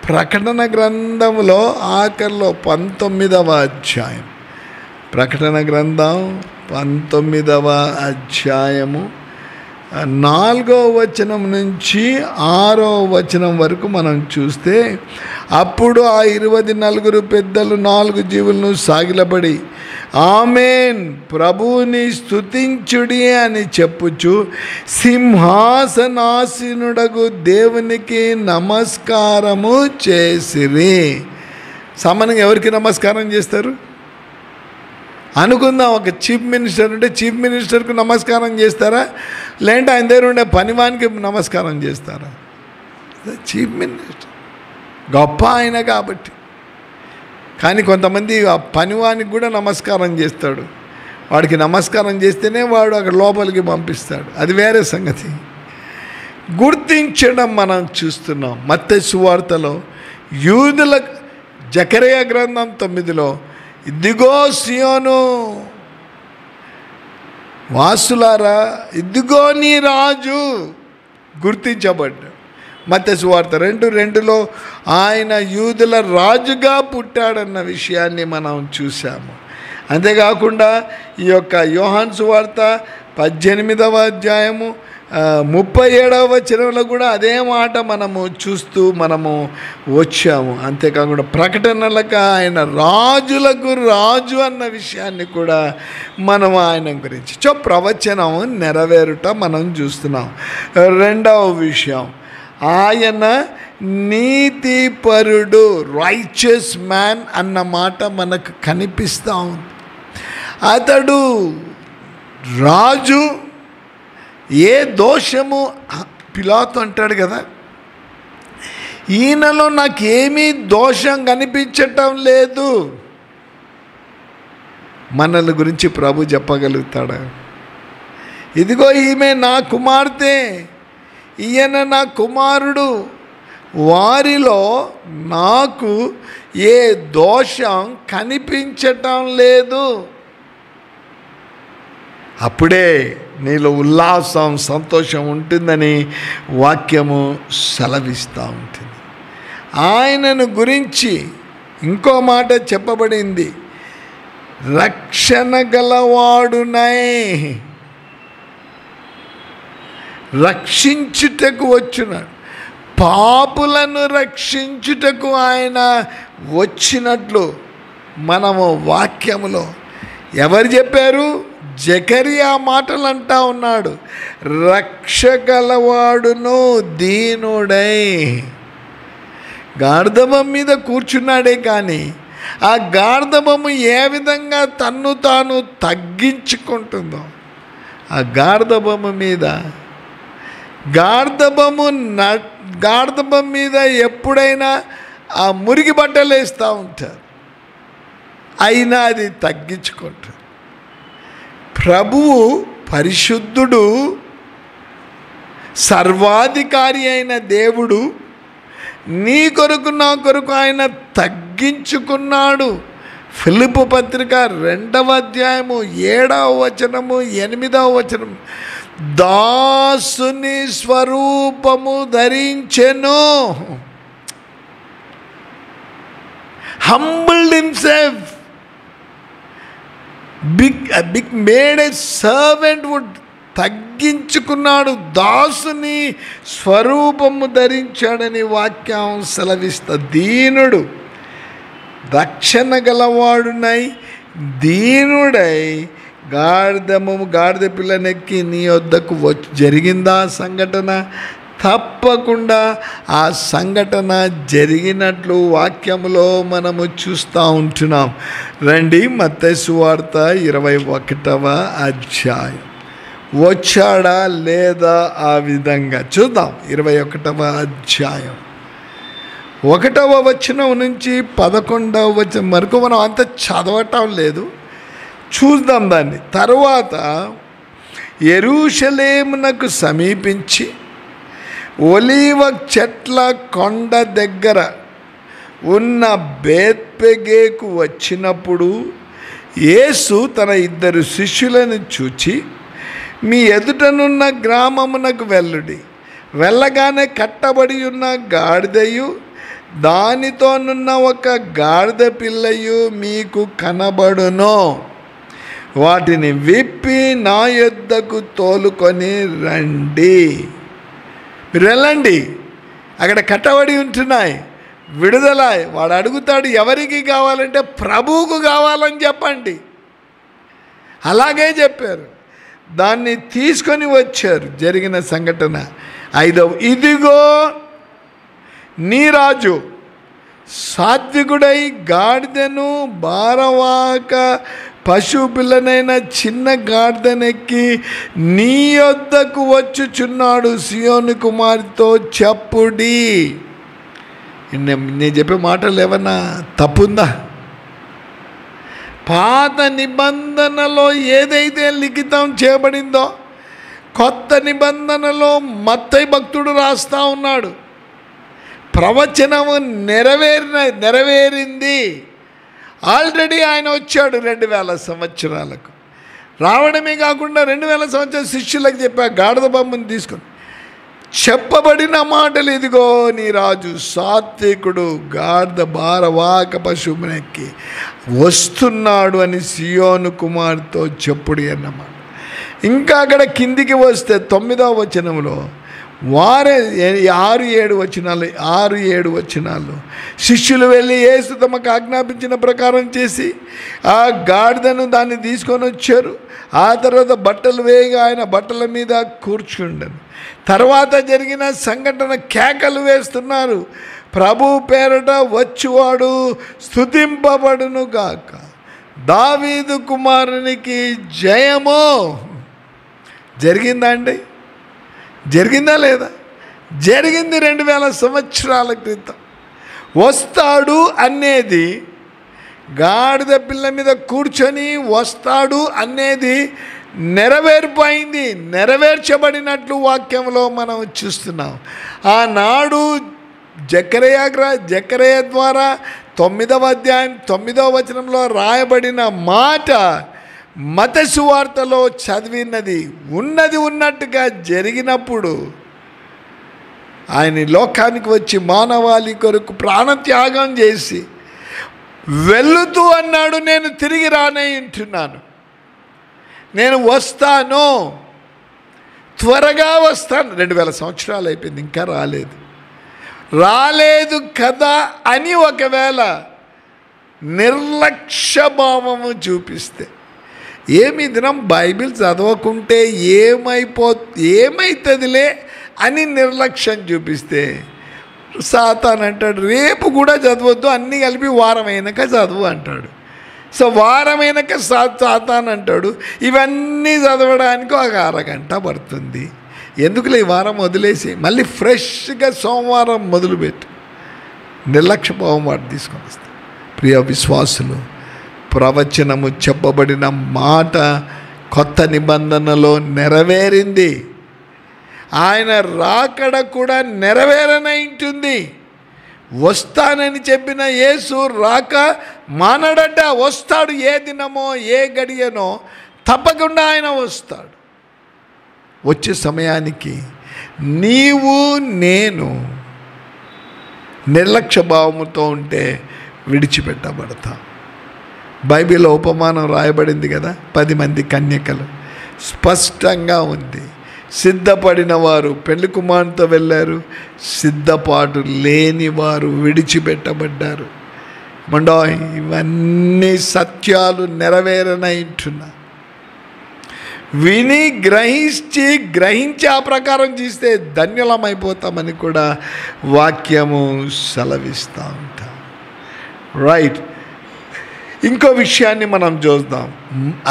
Speaker 2: ప్రకటన గ్రంథంలో ఆఖరిలో 19వ అధ్యాయం, ప్రకటన గ్రంథం 19వ అధ్యాయము 4వ వచనం నుంచి 6వ వచనం వరకు మనం చూస్తే, అప్పుడు ఆ 24 పెద్దలు 4 జీవులను సాగిలపడి ఆమేన్ ప్రభువుని స్తుతించుడి అని చెప్పుచు సింహాసనాసీనుడగు దేవునికి నమస్కారము చేసిరి. సామాన్యంగా ఎవరికి నమస్కారం చేస్తారు అనుకుందాం. ఒక చీఫ్ మినిస్టర్ ఉంటే చీఫ్ మినిస్టర్కు నమస్కారం చేస్తారా, లేదంటే ఆయన దగ్గర ఉండే పనివానికి నమస్కారం చేస్తారా? చీఫ్ మినిస్టర్ గొప్ప ఆయన కాబట్టి. కానీ కొంతమంది ఆ పనివానికి కూడా నమస్కారం చేస్తాడు. వాడికి నమస్కారం చేస్తేనే వాడు అక్కడ లోపలికి పంపిస్తాడు, అది వేరే సంగతి. గుర్తించడం మనం చూస్తున్నాం. మత్తయి సువార్తలో యూదుల జకరియా గ్రంథం 9లో ఇదిగో సియోను వాసులారా, ఇదిగో నీ రాజు గుర్తించబడ్డాడు. మత్తయి సువార్త 2:2లో ఆయన యూదుల రాజుగా పుట్టాడన్న విషయాన్ని మనం చూసాము. అంతేకాకుండా ఈ యొక్క యోహాను సువార్త 18వ అధ్యాయము 37వ వచనంలో కూడా అదే మాట మనము చూస్తూ మనము వచ్చాము. అంతేకాకుండా ప్రకటనలకు ఆయన రాజులకు రాజు అన్న విషయాన్ని కూడా మనం ఆయన గురించి ప్రవచనం నెరవేరుట మనం చూస్తున్నాం. 2వ విషయం, ఆయన నీతిపరుడు, రైచియస్ మ్యాన్ అన్న మాట మనకు కనిపిస్తూ ఉంది. అతడు రాజు, ఏ దోషము, పిలాతు అంటాడు కదా, ఈయనలో నాకేమీ దోషం కనిపించటం లేదు. మనల గురించి ప్రభు చెప్పగలుగుతాడా? ఇదిగో ఈమె నా కుమార్తె, ఈయన నా కుమారుడు, వారిలో నాకు ఏ దోషం కనిపించటం లేదు. అప్పుడే నీలో ఉల్లాసం సంతోషం ఉంటుందని వాక్యము సెలవిస్తూ ఉంటుంది. ఆయనను గురించి ఇంకో మాట చెప్పబడింది, రక్షణ గలవాడునై, రక్షించుటకు వచ్చున్నాడు. పాపులను రక్షించుటకు ఆయన వచ్చినట్లు మనము వాక్యములో ఎవరు చెప్పారు? జకరియా మాటలు అంటా ఉన్నాడు, రక్షగలవాడును దీనుడై. గార్ధబం మీద కూర్చున్నాడే కానీ ఆ గార్ధబము ఏ విధంగా తన్ను తాను తగ్గించుకుంటుందో, ఆ గార్ధబము మీద గార్ధబం మీద ఎప్పుడైనా ఆ మురికి బట్టలు వేస్తూ ఉంటారు, అయినా అది తగ్గించుకుంటారు. ప్రభువు పరిశుద్ధుడు, సర్వాధికారి అయిన దేవుడు నీ కొరకు నా కొరకు ఆయన తగ్గించుకున్నాడు. ఫిలిప్పు పత్రిక 2వ అధ్యాయము 7వ వచనము 8వ వచనం, దాసుని స్వరూపము ధరించెను. humbled himself, made a servanthood, తగ్గించుకున్నాడు, దాసుని స్వరూపము ధరించాడని వాక్యం సెలవిస్తా. దీనుడు, రక్షణ గలవాడునై దీనుడై గాడిద పిల్లనెక్కి నీ వద్దకు జరిగిందా సంఘటన? తప్పకుండా ఆ సంఘటన జరిగినట్లు వాక్యములో మనము చూస్తూ ఉంటున్నాం. రండి, మత్తయి సువార్త 21వ అధ్యాయం. వచ్చాడా లేదా ఆ విధంగా చూద్దాం. 21వ అధ్యాయం 1వ వచనం నుంచి 11వ వచనం వరకు మనం అంత చదవటం లేదు, చూద్దాం దాన్ని. తరువాత యెరూషలేమునకు సమీపించి ఒలీవ చెట్ల కొండ దగ్గర ఉన్న బేత్పెగేకు వచ్చినప్పుడు యేసు తన 2 శిష్యులను చూచి, మీ ఎదుటనున్న గ్రామమునకు వెళ్ళుడి, వెళ్ళగానే కట్టబడి ఉన్న గాడిదయు దానితోనున్న ఒక గాడిద పిల్లయు మీకు కనబడును, వాటిని విప్పి నా యొద్దకు తోలుకొని రండి. మీరు వెళ్ళండి, అక్కడ కట్టబడి ఉంటున్నాయి, విడుదల. వాడు అడుగుతాడు ఎవరికి కావాలంటే ప్రభువుకు కావాలని చెప్పండి. అలాగే చెప్పారు, దాన్ని తీసుకొని వచ్చారు. జరిగిన సంఘటన 5వ, ఇదిగో నీ రాజు సాత్వికుడై గాడిదను భారవాక పశువు పిల్లనైన చిన్న గాడిదనెక్కి నీ యొద్దకు వచ్చుచున్నాడు, సియోను కుమార్తెతో చెప్పుడి. నేను చెప్పే మాటలు ఏమన్నా తప్పుందా? పాత నిబంధనలో ఏదైతే లిఖితం చేయబడిందో కొత్త నిబంధనలో మత్తయి భక్తుడు రాస్తూ ఉన్నాడు, ప్రవచనము నెరవేరింది. ఆల్రెడీ ఆయన వచ్చాడు 2000 సంవత్సరాలకు. రావడమే కాకుండా 2000 సంవత్సరాల శిష్యులకు చెప్పా, గాడిద బొమ్మను తీసుకొని చెప్పబడిన మాటలు, ఇదిగో నీ రాజు సాత్వికుడు గాడిద భారవాక పశువునెక్కి వస్తున్నాడు అని సియోను కుమార్తెతో చెప్పుడి అన్నమాట. ఇంకా అక్కడ కిందికి వస్తే 9వ వచనంలో వారే 6-7 వచనాలు శిష్యులు వెళ్ళి యేసు తమకు ఆజ్ఞాపించిన ప్రకారం చేసి ఆ గాడిదను దాన్ని తీసుకొని వచ్చారు. ఆ తర్వాత బట్టలు వేయగా ఆయన బట్టల మీద కూర్చుండను. తర్వాత జరిగిన సంఘటన కేకలు వేస్తున్నారు, ప్రభు పేరట వచ్చువాడు స్తుతింపబడును గాక, దావీదు కుమారునికి జయము. జరిగిందా అండి? జరిగిందా లేదా? జరిగింది 2000 సంవత్సరాల క్రితం. వస్తాడు అనేది, గాడిద పిల్ల మీద కూర్చొని వస్తాడు అనేది నెరవేరిపోయింది, నెరవేర్చబడినట్లు వాక్యంలో మనం చూస్తున్నాం. ఆనాడు జకరియా ద్వారా 9వ అధ్యాయం 9వ వచనంలో రాయబడిన మాట మత్తయి సువార్తలో చదివినది ఉన్నది ఉన్నట్టుగా జరిగినప్పుడు ఆయన లోకానికి వచ్చి మానవాళి కొరకు ప్రాణత్యాగం చేసి వెళుతూ అన్నాడు, నేను తిరిగి రానేంటున్నాను, నేను వస్తాను, త్వరగా వస్తాను. 2000 సంవత్సరాలు అయిపోయింది, ఇంకా రాలేదు కదా అని ఒకవేళ నిర్లక్ష్య భావము చూపిస్తే, ఏమి దినం బైబిల్ చదవకుంటే ఏమైతుందిలే అని నిర్లక్ష్యం చూపిస్తే, సాతాన్ అంటాడు రేపు కూడా చదవద్దు, అన్నీ కలిపి వారం అయినాక చదువు అంటాడు. సో వారం అయినాక సాతాన్ అంటాడు ఇవన్నీ చదవడానికి ఒక అరగంట పడుతుంది, ఎందుకులే ఈ వారం వదిలేసి మళ్ళీ ఫ్రెష్గా సోమవారం మొదలుపెట్టు. నిర్లక్ష్య భావం వాడు తీసుకొని వస్తాడు. ప్రియ విశ్వాసులు, ప్రవచనము చెప్పబడిన మాట కొత్త నిబంధనలో నెరవేరింది. ఆయన రాకడ కూడా నెరవేరనైంటుంది. వస్తానని చెప్పిన యేసు రాక మానడట, వస్తాడు. ఏ దినమో ఏ గడియనో తప్పకుండా ఆయన వస్తాడు. వచ్చే సమయానికి నీవు నేను నిర్లక్ష్య భావముతో ఉంటే విడిచిపెట్టబడతాం. బైబిల్లో ఉపమానం రాయబడింది కదా, 10 మంది కన్యకలు, స్పష్టంగా ఉంది. సిద్ధపడిన వారు పెళ్లి కుమార్తెతో వెళ్ళారు, సిద్ధపాటు లేని వారు విడిచిపెట్టబడ్డారు. మండో ఇవన్నీ సత్యాలు నెరవేరనైంటున్నా. విని గ్రహించి ఆ ప్రకారం చేస్తే ధన్యులమైపోతామని కూడా వాక్యము సెలవిస్తూ ఉంటాం. రైట్. ఇంకో విషయాన్ని మనం చూద్దాం.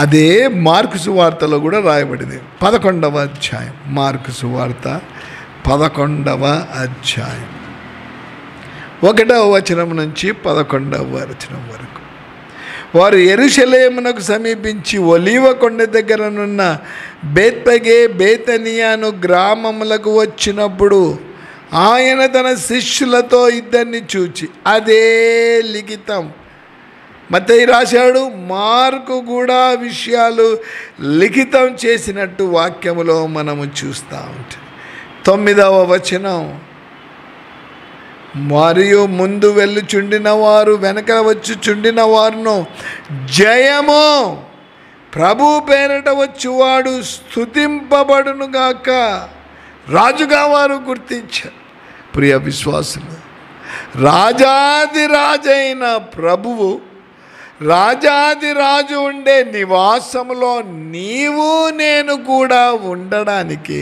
Speaker 2: అదే మార్కు సువార్తలో కూడా రాయబడింది. 11వ అధ్యాయం, మార్కు సువార్త 11వ అధ్యాయం 1వ వచనం నుంచి 11వ వచనం వరకు. వారు యెరూషలేమునకు సమీపించి ఒలీవ కొండ దగ్గరనున్న బేత్పగే బేతనియాను గ్రామములకు వచ్చినప్పుడు ఆయన తన శిష్యులతో 2 చూచి, అదే లిఖితం మత్తయి రాశాడు, మార్కు కూడా విషయాలు లిఖితం చేసినట్టు వాక్యములో మనము చూస్తూ ఉంటాం. 9వ వచనం, మరియు ముందు వెళ్ళుచుండిన వారు వెనక వచ్చుచుండిన వారును జయము ప్రభు పేరట వచ్చువాడు స్తుతింపబడునుగాక రాజుగా వారు గుర్తించారు. ప్రియ విశ్వాసులు, రాజాదిరాజైన ప్రభువు, రాజాదిరాజు ఉండే నివాసంలో నీవు నేను కూడా ఉండడానికి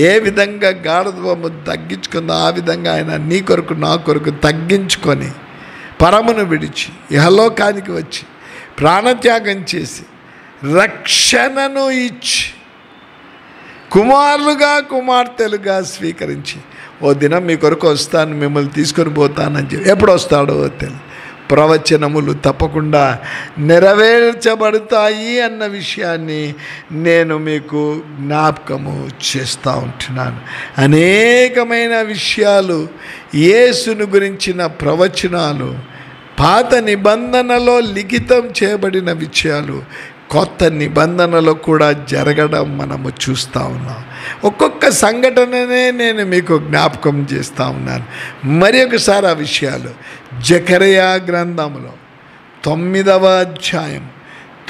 Speaker 2: ఏ విధంగా గాఢత్వము తగ్గించుకుందో ఆ విధంగా ఆయన నీ కొరకు నా కొరకు తగ్గించుకొని పరమును విడిచి ఇహలోకానికి వచ్చి ప్రాణత్యాగం చేసి రక్షణను ఇచ్చి కుమారులుగా కుమార్తెలుగా స్వీకరించి, ఓ దినం మీ కొరకు వస్తాను, మిమ్మల్ని తీసుకొని పోతానని చెప్పి ఎప్పుడు వస్తాడో తెలియదు. ప్రవచనములు తప్పకుండా నెరవేర్చబడతాయి అన్న విషయాన్ని నేను మీకు జ్ఞాపకము చేస్తూ ఉంటున్నాను. అనేకమైన విషయాలు, యేసును గురించిన ప్రవచనాలు, పాత నిబంధనలో లిఖితం చేయబడిన విషయాలు కొత్త నిబంధనలో కూడా జరగడం మనము చూస్తూ ఉన్నాం. ఒక్కొక్క సంఘటననే నేను మీకు జ్ఞాపకం చేస్తూ ఉన్నాను. మరి ఒకసారి ఆ విషయాలు జకరియా గ్రంథంలో 9వ అధ్యాయం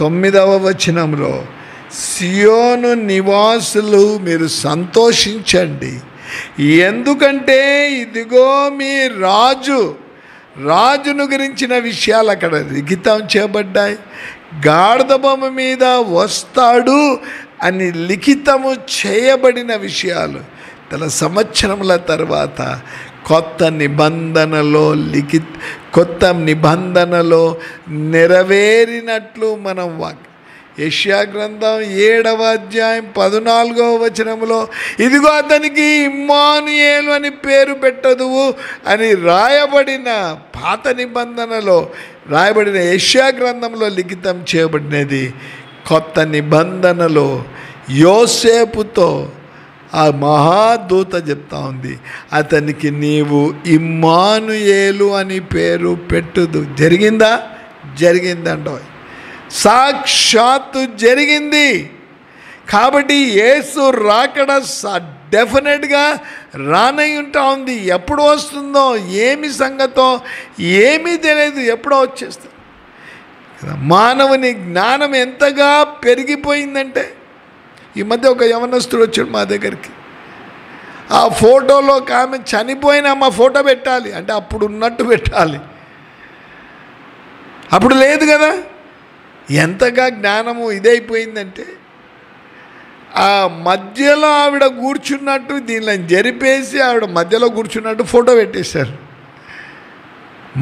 Speaker 2: 9వ వచనంలో, సియోను నివాసులు మీరు సంతోషించండి, ఎందుకంటే ఇదిగో మీ రాజును గురించిన విషయాలు అక్కడ లిఖితం చేయబడ్డాయి. గాడిద బొమ్మ మీద వస్తాడు అని లిఖితము చేయబడిన విషయాలు తన సంవత్సరముల తర్వాత కొత్త నిబంధనలో నెరవేరినట్లు మనం యెషయా గ్రంథం 7వ అధ్యాయం 14వ వచనంలో, ఇదిగో అతనికి ఇమ్మానుయేలు అని పేరు పెట్టదువు అని రాయబడిన పాత నిబంధనలో రాయబడిన యెషయా గ్రంథంలో లిఖితం చేయబడినది కొత్త నిబంధనలో యోసేపుతో ఆ మహాదూత చెప్తా ఉంది, అతనికి నీవు ఇమ్మానుయేలు అని పేరు పెట్టుదు. జరిగిందండో. సాక్షాత్తు జరిగింది. కాబట్టి యేసు రాకడ డెఫినెట్గా రానై ఉంటా ఉంది. ఎప్పుడు వస్తుందో, ఏమి సంగతో ఏమీ తెలియదు, ఎప్పుడో వచ్చేస్తుంది. మానవుని జ్ఞానం ఎంతగా పెరిగిపోయిందంటే, ఈ మధ్య ఒక యవనస్తుడు వచ్చాడు మా దగ్గరికి. ఆ ఫోటోలో ఒక ఆమె చనిపోయిన అమ్మ ఫోటో పెట్టాలి అంటే అప్పుడు ఉన్నట్టు పెట్టాలి, అప్పుడు లేదు కదా. ఎంతగా జ్ఞానము ఇదైపోయిందంటే, ఆ మధ్యలో ఆవిడ కూర్చున్నట్టు దీనిలో జరిపేసి ఆవిడ మధ్యలో కూర్చున్నట్టు ఫోటో పెట్టేశారు.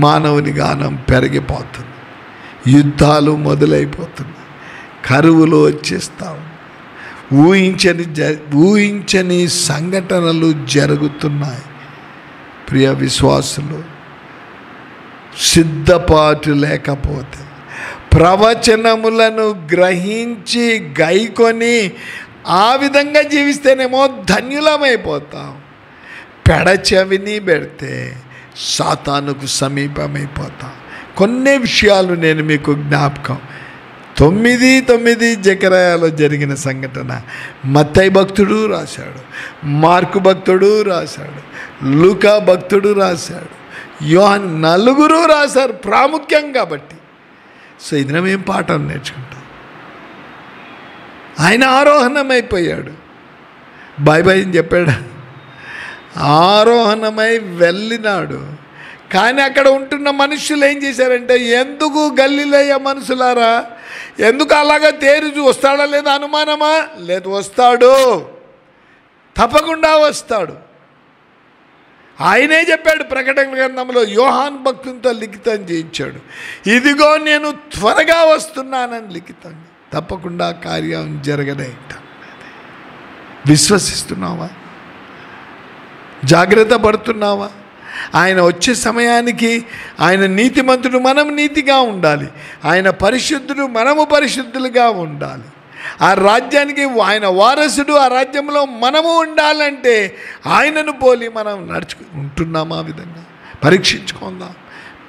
Speaker 2: మానవుని జ్ఞానం పెరిగిపోతుంది, యుద్ధాలు మొదలైపోతున్నాయి, కరువులు వచ్చేస్తాం, ఊహించని సంఘటనలు జరుగుతున్నాయి. ప్రియ విశ్వాసులు, సిద్ధపాటు లేకపోతే, ప్రవచనములను గ్రహించి గైకొని ఆ విధంగా జీవిస్తేనేమో ధన్యులమైపోతాం. పెడచెవిని పెడితే సాతానుకు సమీపమైపోతాం. కొన్ని విషయాలు నేను మీకు జ్ఞాపకం. 9:9 జకరయాలో జరిగిన సంఘటన మత్తయి భక్తుడు రాశాడు, మార్కు భక్తుడు రాశాడు, లూకా భక్తుడు రాశాడు, యోహాను, నలుగురు రాశారు ప్రాముఖ్యం కాబట్టి. సో ఇది మేము పాఠం నేర్చుకుంటాం. ఆయన ఆరోహణమైపోయాడు, బాయ్ బాయ్ అని చెప్పాడు, ఆరోహణమై వెళ్ళినాడు. కానీ అక్కడ ఉంటున్న మనుషులు ఏం చేశారంటే, ఎందుకు గల్లిలయ్య మనుషులారా, ఎందుకు అలాగా తేరుచు వస్తాడా లేదా అనుమానమా? లేదు, వస్తాడు, తప్పకుండా వస్తాడు. ఆయనే చెప్పాడు ప్రకటన గ్రంథంలో, యోహాను భక్తునితో లిఖితం చేయించాడు, ఇదిగో నేను త్వరగా వస్తున్నానని లిఖితం. తప్పకుండా కార్యం జరగనే. విశ్వసిస్తున్నావా? జాగ్రత్త పడుతున్నావా? ఆయన వచ్చే సమయానికి ఆయన నీతిమంతుడు, మనం నీతిగా ఉండాలి. ఆయన పరిశుద్ధుడు, మనము పరిశుద్ధులుగా ఉండాలి. ఆ రాజ్యానికి ఆయన వారసుడు, ఆ రాజ్యంలో మనము ఉండాలంటే ఆయనను పోలి మనం ఉంటున్నామా? ఆ విధంగా పరీక్షించుకుందాం,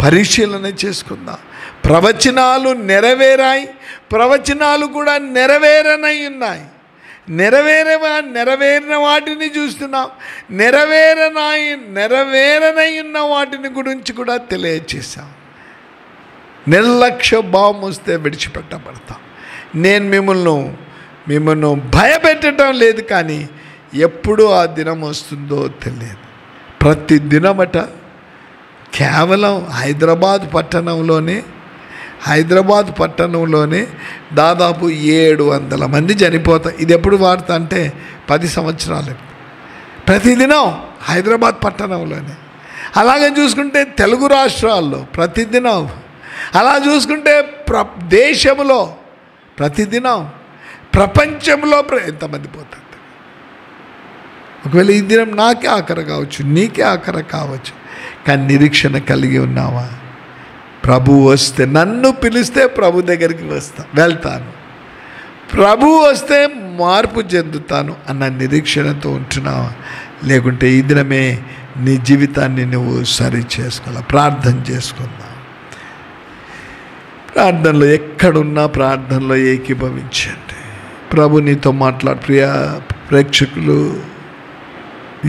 Speaker 2: పరిశీలన చేసుకుందాం. ప్రవచనాలు నెరవేరాయి, ప్రవచనాలు కూడా నెరవేరనై ఉన్నాయి. నెరవేరిన వాటిని చూస్తున్నాం, నెరవేరనై ఉన్న వాటిని గురించి కూడా తెలియచేశాం. నిర్లక్ష్య భావం వస్తే విడిచిపెట్టబడతాం. నేను మిమ్మల్ని భయపెట్టడం లేదు, కానీ ఎప్పుడు ఆ దినం వస్తుందో తెలియదు. ప్రతి దినమట కేవలం హైదరాబాద్ పట్టణంలోనే దాదాపు 700 మంది చనిపోతారు. ఇది ఎప్పుడు వార్త అంటే 10 సంవత్సరాలు. ప్రతిదినం హైదరాబాద్ పట్టణంలోనే. అలాగే చూసుకుంటే తెలుగు రాష్ట్రాల్లో ప్రతిదినం, అలా చూసుకుంటే దేశంలో ప్రతిదినం, ప్రపంచంలో ఎంతమంది పోతారు. ఒకవేళ ఈ దినం నాకే ఆఖరి కావచ్చు, నీకే ఆఖరి కావచ్చు, కానీ నిరీక్షణ కలిగి ఉన్నావా? ప్రభు వస్తే, నన్ను పిలిస్తే ప్రభు దగ్గరికి వెళ్తాను, ప్రభు వస్తే మార్పు చెందుతాను అన్న నిరీక్షణతో ఉంటున్నావా? లేకుంటే ఈ దినమే నీ జీవితాన్ని నువ్వు సరి చేసుకోవాలి. ప్రార్థన చేసుకుందాం. ప్రార్థనలో ఎక్కడున్నా ప్రార్థనలో ఏకీభవించండి. ప్రభు నీతో మాట్లాడు. ప్రియ ప్రేక్షకులు,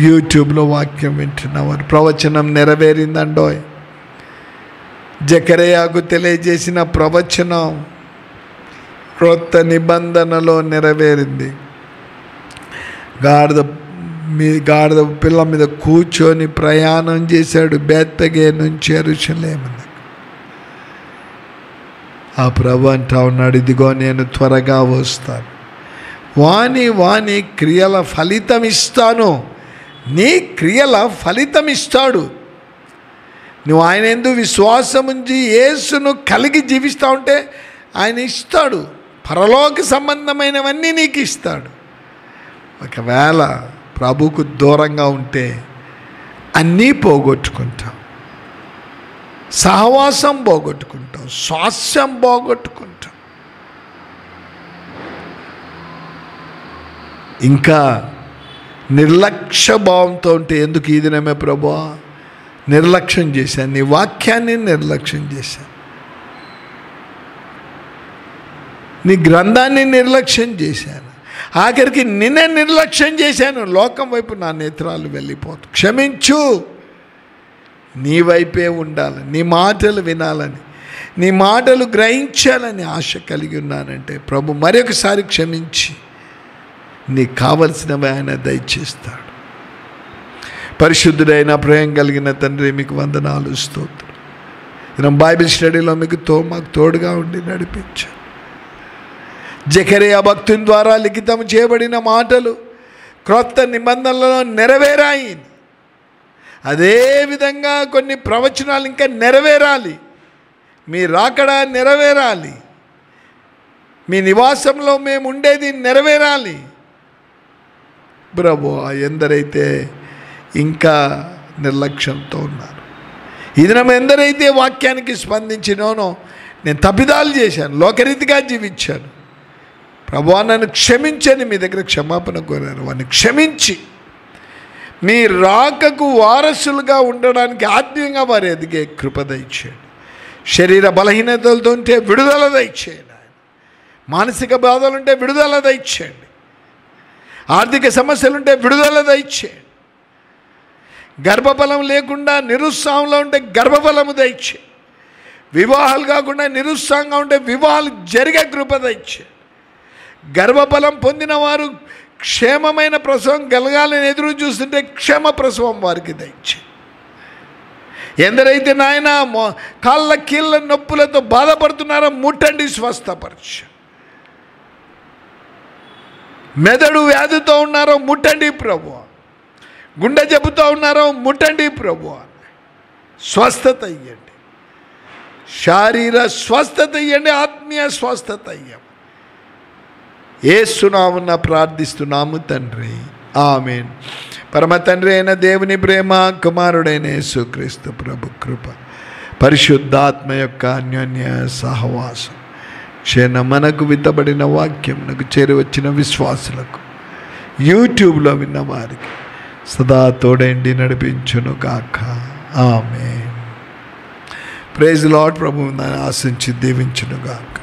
Speaker 2: యూట్యూబ్లో వాక్యం వింటున్నవారు, ప్రవచనం నెరవేరిందండోయ్. జకరయాకు తెలియజేసిన ప్రవచనం క్రొత్త నిబంధనలో నెరవేరింది. గాడిద పిల్ల మీద కూర్చొని ప్రయాణం చేశాడు బేత్పగే నుంచి యెరూషలేము. ఆ ప్రభు అంటా ఉన్నాడు, ఇదిగో నేను త్వరగా వస్తాను, వాని క్రియల ఫలితం ఇస్తాను. నీ క్రియల ఫలితం ఇస్తాడు. నువ్వు ఆయన యందు విశ్వాసం ఉంచి యేసును కలిగి జీవిస్తూ ఉంటే ఆయన ఇస్తాడు. పరలోక సంబంధమైనవన్నీ నీకు ఇస్తాడు. ఒకవేళ ప్రభుకు దూరంగా ఉంటే అన్నీ పోగొట్టుకుంటాం. సహవాసం పోగొట్టుకుంటాం, స్వాస్యం పోగొట్టుకుంటాం. ఇంకా నిర్లక్ష్య భావంతో ఉంటే, ఎందుకు ఈ దినమే ప్రభువా నిర్లక్ష్యం చేశాను, నీ వాక్యాన్ని నిర్లక్ష్యం చేశాను. నీ గ్రంథాన్ని నిర్లక్ష్యం చేశాను, ఆఖరికి నిన్నే నిర్లక్ష్యం చేశాను. లోకం వైపు నా నేత్రాలు వెళ్ళిపోతాయి. క్షమించు. నీ వైపే ఉండాలి, నీ మాటలు వినాలని, నీ మాటలు గ్రహించాలని ఆశ కలిగి ఉన్నానంటే ప్రభు మరొకసారి క్షమించి నీకు కావలసినవి ఆయన దయచేస్తాడు. పరిశుద్ధుడైన ప్రేమ కలిగిన తండ్రి, మీకు వందనాలు, స్తోత్రం. నేను బైబిల్ స్టడీలో మాకు తోడుగా ఉండి నడిపించాను. జకరియా భక్తుని ద్వారా లిఖితం చేయబడిన మాటలు క్రొత్త నిబంధనలలో నెరవేరాయి. అదేవిధంగా కొన్ని ప్రవచనాలు ఇంకా నెరవేరాలి. మీ రాకడ నెరవేరాలి. మీ నివాసంలో మేము ఉండేది నెరవేరాలి. ప్రభువా, ఎందరైతే ఇంకా నిర్లక్ష్యంతో ఉన్నారు, ఈ దినం ఎందరైతే వాక్యానికి స్పందించినోనో, నేను తప్పిదాలు చేశాను, లోకరీతిగా జీవించాను, ప్రభువా నన్ను క్షమించని మీ దగ్గర క్షమాపణ కోరారు. వారిని క్షమించి మీ రాకకు వారసులుగా ఉండడానికి ఆత్మీయంగా వారు ఎదిగే కృప దయచేయండి. శరీర బలహీనతలతో ఉంటే విడుదల దయచేయండి. మానసిక బాధలుంటే విడుదల దయచేయండి. ఆర్థిక సమస్యలుంటే విడుదల దయచేయండి. గర్భఫలం లేకుండా నిరుత్సాహంలో ఉంటే గర్భఫలము దయచేయండి. వివాహాలు కాకుండా నిరుత్సాహంగా ఉంటే వివాహాలు జరిగే కృప దయచేయండి. గర్భఫలం పొందిన వారు క్షేమమైన ప్రసవం కలగాలని ఎదురు చూస్తుంటే క్షేమ ప్రసవం వారికి దయచేయండి. ఎందరైతే నాయన కాళ్ళ కీళ్ళ నొప్పులతో బాధపడుతున్నారో ముట్టండి, స్వస్థపరచు. మెదడు వ్యాధితో ఉన్నారో ముట్టండి ప్రభువా. గుండె జబ్బుతో ఉన్నారో ముట్టండి ప్రభువా. స్వస్థత ఇయ్యండి, శారీర స్వస్థత ఇయ్యండి, ఆత్మీయ స్వస్థత ఇయ్యం. యేసునామమున ప్రార్థిస్తున్నాము తండ్రి, ఆమేన్. పరమ తండ్రి అయిన దేవుని ప్రేమ, కుమారుడైన యేసుక్రీస్తు ప్రభు కృప, పరిశుద్ధాత్మ యొక్క అన్యోన్య సహవాసం మనకు విత్తబడిన వాక్యమునకు చేరువచ్చిన విశ్వాసులకు, యూట్యూబ్లో విన్న వారికి సదా తోడేండి నడిపించును గాక. ఆమేన్. Praise Lord. ప్రభువుని ఆశించి దీవించును గాక.